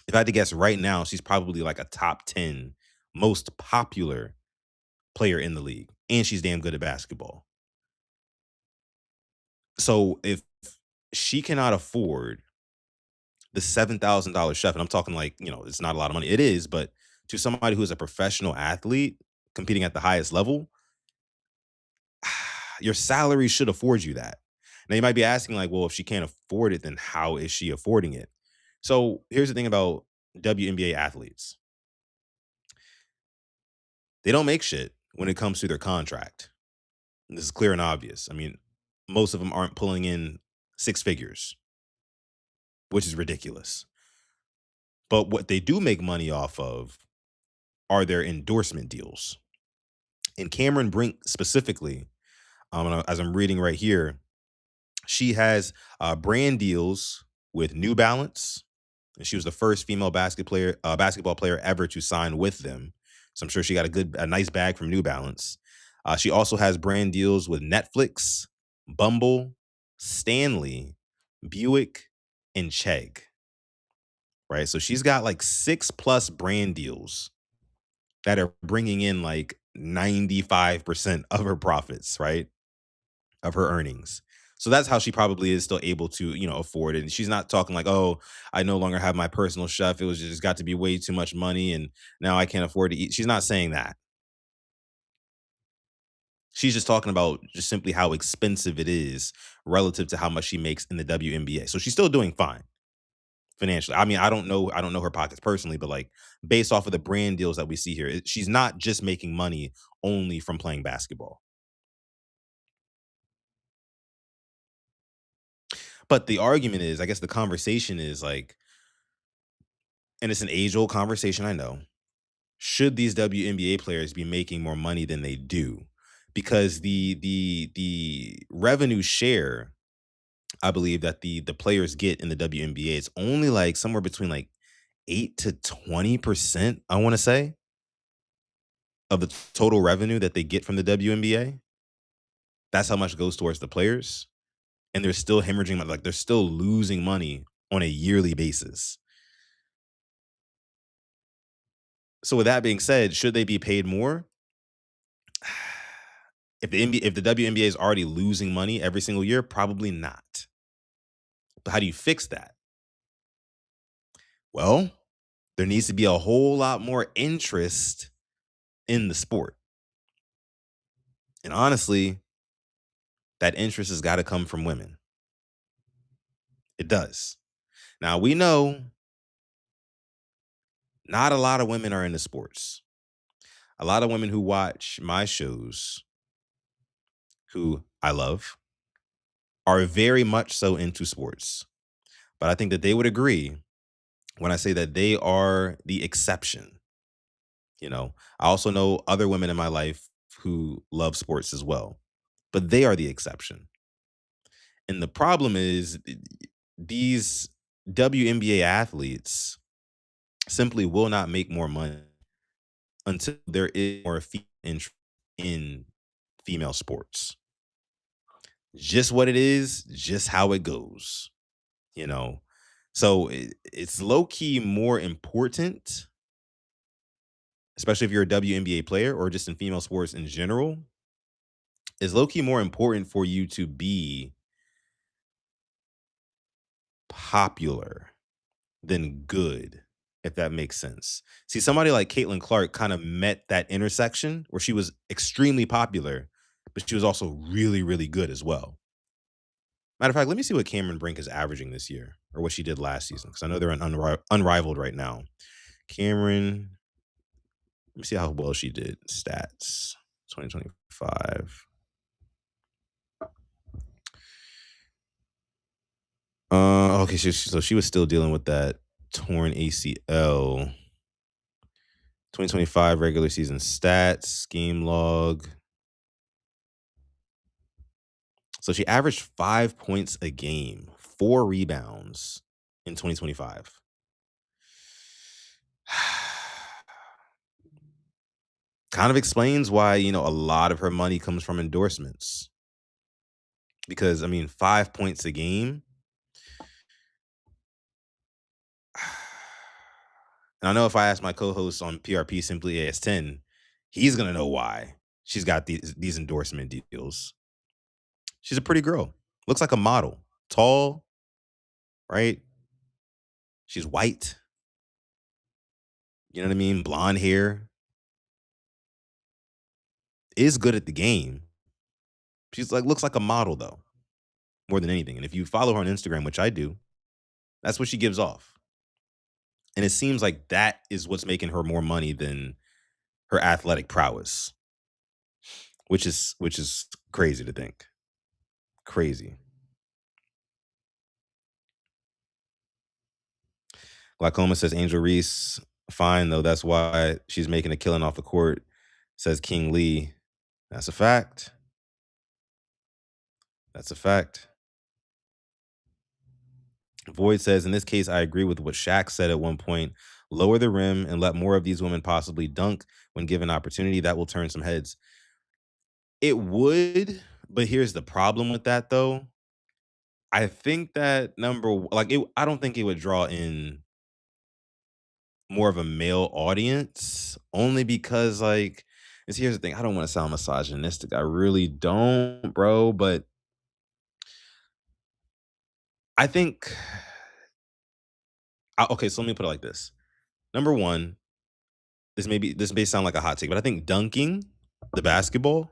If I had to guess right now, she's probably like a top 10 most popular player in the league. And she's damn good at basketball. So if she cannot afford the $7,000 chef, and I'm talking like, it's not a lot of money. It is, but to somebody who's a professional athlete competing at the highest level, your salary should afford you that. Now you might be asking like, well, if she can't afford it, then how is she affording it? So here's the thing about WNBA athletes. They don't make shit when it comes to their contract. And this is clear and obvious. I mean, most of them aren't pulling in six figures, which is ridiculous. But what they do make money off of are their endorsement deals. And Cameron Brink specifically, as I'm reading right here, she has brand deals with New Balance. And she was the first female basketball player ever to sign with them. So I'm sure she got a nice bag from New Balance. She also has brand deals with Netflix, Bumble, Stanley, Buick, and Chegg. Right? So she's got like 6+ brand deals that are bringing in like 95% of her profits, right? Of her earnings. So that's how she probably is still able to, afford it. And she's not talking like, oh, I no longer have my personal chef. It was just got to be way too much money and now I can't afford to eat. She's not saying that. She's just talking about just simply how expensive it is relative to how much she makes in the WNBA. So she's still doing fine financially. I mean, I don't know her pockets personally, but like based off of the brand deals that we see here, she's not just making money only from playing basketball. But the argument is, I guess the conversation is like, and it's an age-old conversation, I know. Should these WNBA players be making more money than they do? Because the revenue share, I believe that the players get in the WNBA, it's only like somewhere between like 8 to 20%, I want to say, of the total revenue that they get from the WNBA. That's how much goes towards the players. And they're still hemorrhaging money, like they're still losing money on a yearly basis. So with that being said, should they be paid more? If the WNBA is already losing money every single year, probably not. But how do you fix that? Well, there needs to be a whole lot more interest in the sport. And honestly, that interest has got to come from women. It does. Now, we know not a lot of women are into sports. A lot of women who watch my shows, who I love, are very much so into sports. But I think that they would agree when I say that they are the exception. I also know other women in my life who love sports as well, but they are the exception. And the problem is these WNBA athletes simply will not make more money until there is more interest in female sports. Just what it is, just how it goes, So it's low-key more important, especially if you're a WNBA player or just in female sports in general, is low-key more important for you to be popular than good, if that makes sense. See, somebody like Caitlin Clark kind of met that intersection where she was extremely popular, but she was also really, really good as well. Matter of fact, let me see what Cameron Brink is averaging this year or what she did last season because I know they're unrivaled right now. Cameron, let me see how well she did. Stats 2025. Okay, so she was still dealing with that torn ACL. 2025 regular season stats, game log. So she averaged 5 points a game, 4 rebounds in 2025. Kind of explains why, a lot of her money comes from endorsements. Because, 5 points a game. And I know if I ask my co-host on PRP Simply AS10, he's going to know why she's got these endorsement deals. She's a pretty girl. Looks like a model. Tall, right? She's white. You know what I mean? Blonde hair. Is good at the game. She's looks like a model though, more than anything. And if you follow her on Instagram, which I do, that's what she gives off. And it seems like that is what's making her more money than her athletic prowess, which is crazy to think. Crazy. Glaucoma says Angel Reese, fine though. That's why she's making a killing off the court. Says King Lee. That's a fact. That's a fact. Void says, in this case, I agree with what Shaq said at one point. Lower the rim and let more of these women possibly dunk when given opportunity. That will turn some heads. It would, but here's the problem with that, though. I think that I don't think it would draw in more of a male audience, only because, here's the thing. I don't want to sound misogynistic. I really don't, bro, but I think okay, so let me put it like this. Number one, this may sound like a hot take, but I think dunking the basketball,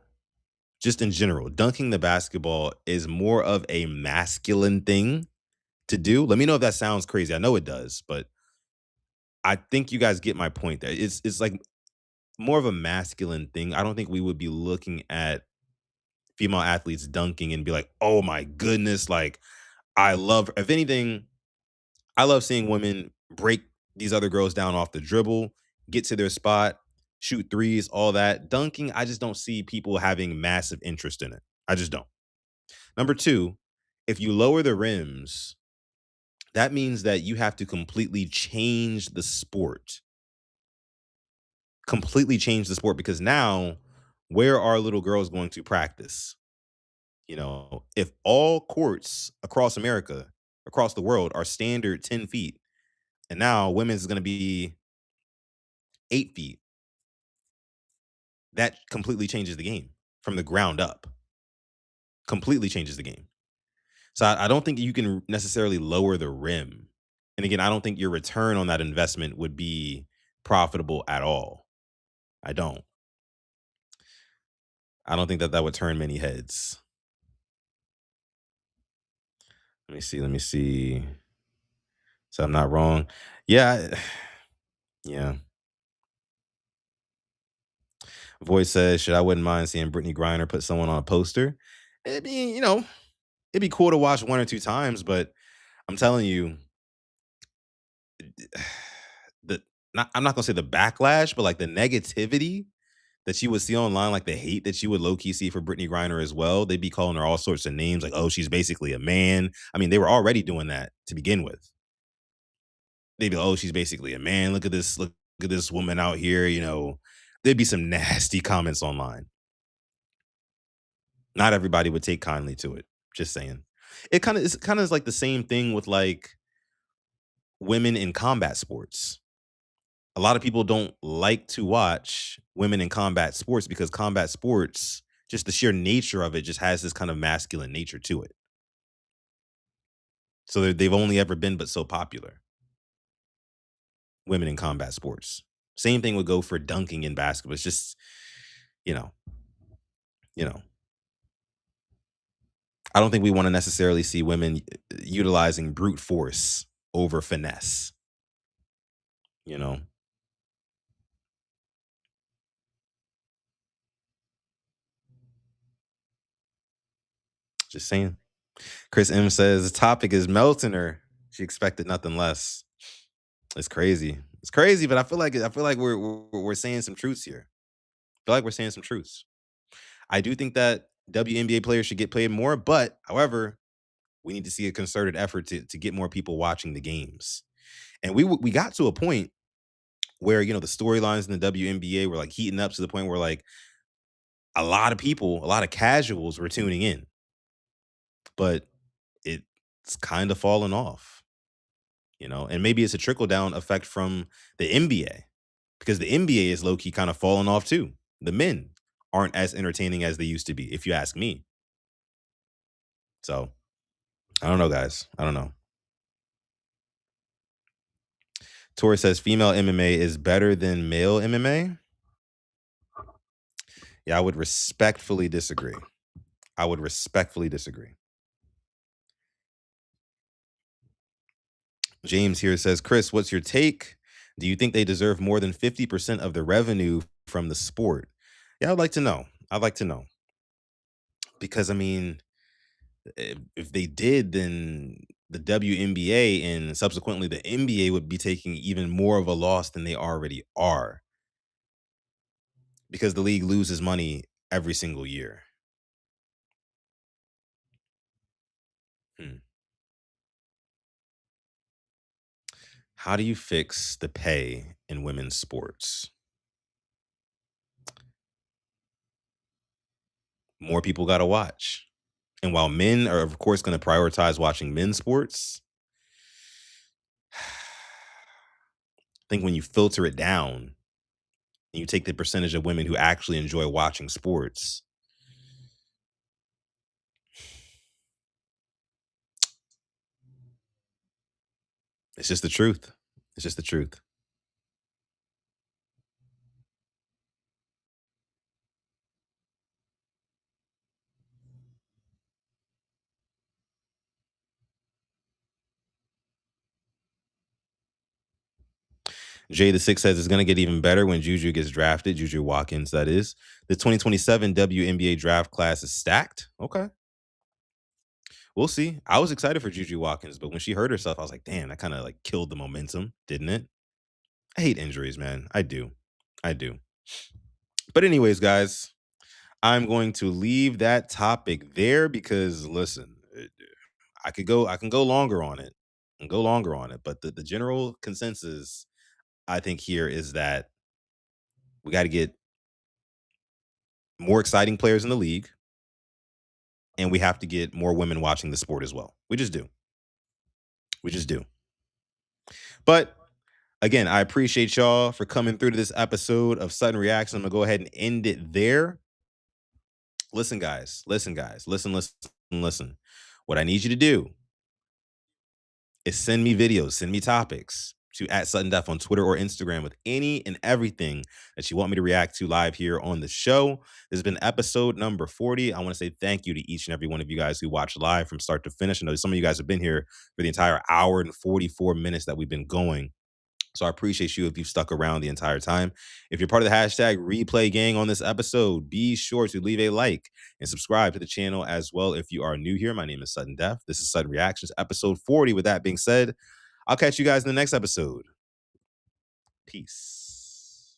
just in general, dunking the basketball is more of a masculine thing to do. Let me know if that sounds crazy. I know it does, but I think you guys get my point there. It's like more of a masculine thing. I don't think we would be looking at female athletes dunking and be like, "Oh my goodness, I love," if anything, I love seeing women break these other girls down off the dribble, get to their spot, shoot threes, all that. Dunking, I just don't see people having massive interest in it. I just don't. Number two, if you lower the rims, that means that you have to completely change the sport. Completely change the sport because now, where are little girls going to practice? If all courts across America, across the world, are standard 10 feet, and now women's is going to be 8 feet. That completely changes the game from the ground up. Completely changes the game. So I don't think you can necessarily lower the rim. And again, I don't think your return on that investment would be profitable at all. I don't. I don't think that would turn many heads. Let me see. So I'm not wrong. Yeah. Yeah. Voice says, I wouldn't mind seeing Brittany Griner put someone on a poster. It'd be, it'd be cool to watch 1 or 2 times, but I'm telling you, I'm not gonna say the backlash, but the negativity that you would see online, the hate that you would low-key see for Brittany Griner as well. They'd be calling her all sorts of names, like, oh, she's basically a man. They were already doing that to begin with. They'd be, oh, she's basically a man. Look at this woman out here, There'd be some nasty comments online. Not everybody would take kindly to it. Just saying. It's kind of like the same thing with women in combat sports. A lot of people don't like to watch women in combat sports because combat sports, just the sheer nature of it, just has this kind of masculine nature to it. So they've only ever been but so popular. Women in combat sports. Same thing would go for dunking in basketball. It's just, you know. I don't think we want to necessarily see women utilizing brute force over finesse. You know? Just saying. Chris M says the topic is melting her. She expected nothing less. It's crazy. It's crazy, but I feel like we're saying some truths here. I feel like we're saying some truths. I do think that WNBA players should get paid more, but however, we need to see a concerted effort to get more people watching the games. And we got to a point where, you know, the storylines in the WNBA were like heating up to the point where like a lot of people, a lot of casuals were tuning in. But it's kind of fallen off, you know, and maybe it's a trickle down effect from the NBA because the NBA is low key kind of falling off too. The men aren't as entertaining as they used to be, if you ask me. So I don't know, guys. I don't know. Tori says female MMA is better than male MMA. Yeah, I would respectfully disagree. James here says, Chris, what's your take? Do you think they deserve more than 50% of the revenue from the sport? Yeah, I'd like to know. Because, I mean, if they did, then the WNBA and subsequently the NBA would be taking even more of a loss than they already are. Because the league loses money every single year. How do you fix the pay in women's sports? More people got to watch. And while men are, of course, going to prioritize watching men's sports, I think when you filter it down and you take the percentage of women who actually enjoy watching sports, it's just the truth. It's just the truth. Jay the Six says it's going to get even better when Juju gets drafted. Juju Watkins, that is. The 2027 WNBA draft class is stacked. Okay. We'll see. I was excited for Juju Watkins, but when she hurt herself, I was like, damn, that kind of like killed the momentum, didn't it? I hate injuries, man. I do. But anyways, guys, I'm going to leave that topic there because listen, I can go longer on it but the general consensus I think here is that we got to get more exciting players in the league and we have to get more women watching the sport as well. We just do. But again, I appreciate y'all for coming through to this episode of Sutton Reactions. I'm going to go ahead and end it there. Listen, guys. Listen. What I need you to do is send me videos, send me topics to @SuttonDef on Twitter or Instagram with any and everything that you want me to react to live here on the show. This has been episode number 40. I want to say thank you to each and every one of you guys who watched live from start to finish. I know some of you guys have been here for the entire hour and 44 minutes that we've been going. So I appreciate you if you've stuck around the entire time. If you're part of the hashtag replay gang on this episode, be sure to leave a like and subscribe to the channel as well. If you are new here, my name is Sutton Def. This is Sutton Reactions, episode 40. With that being said, I'll catch you guys in the next episode. Peace.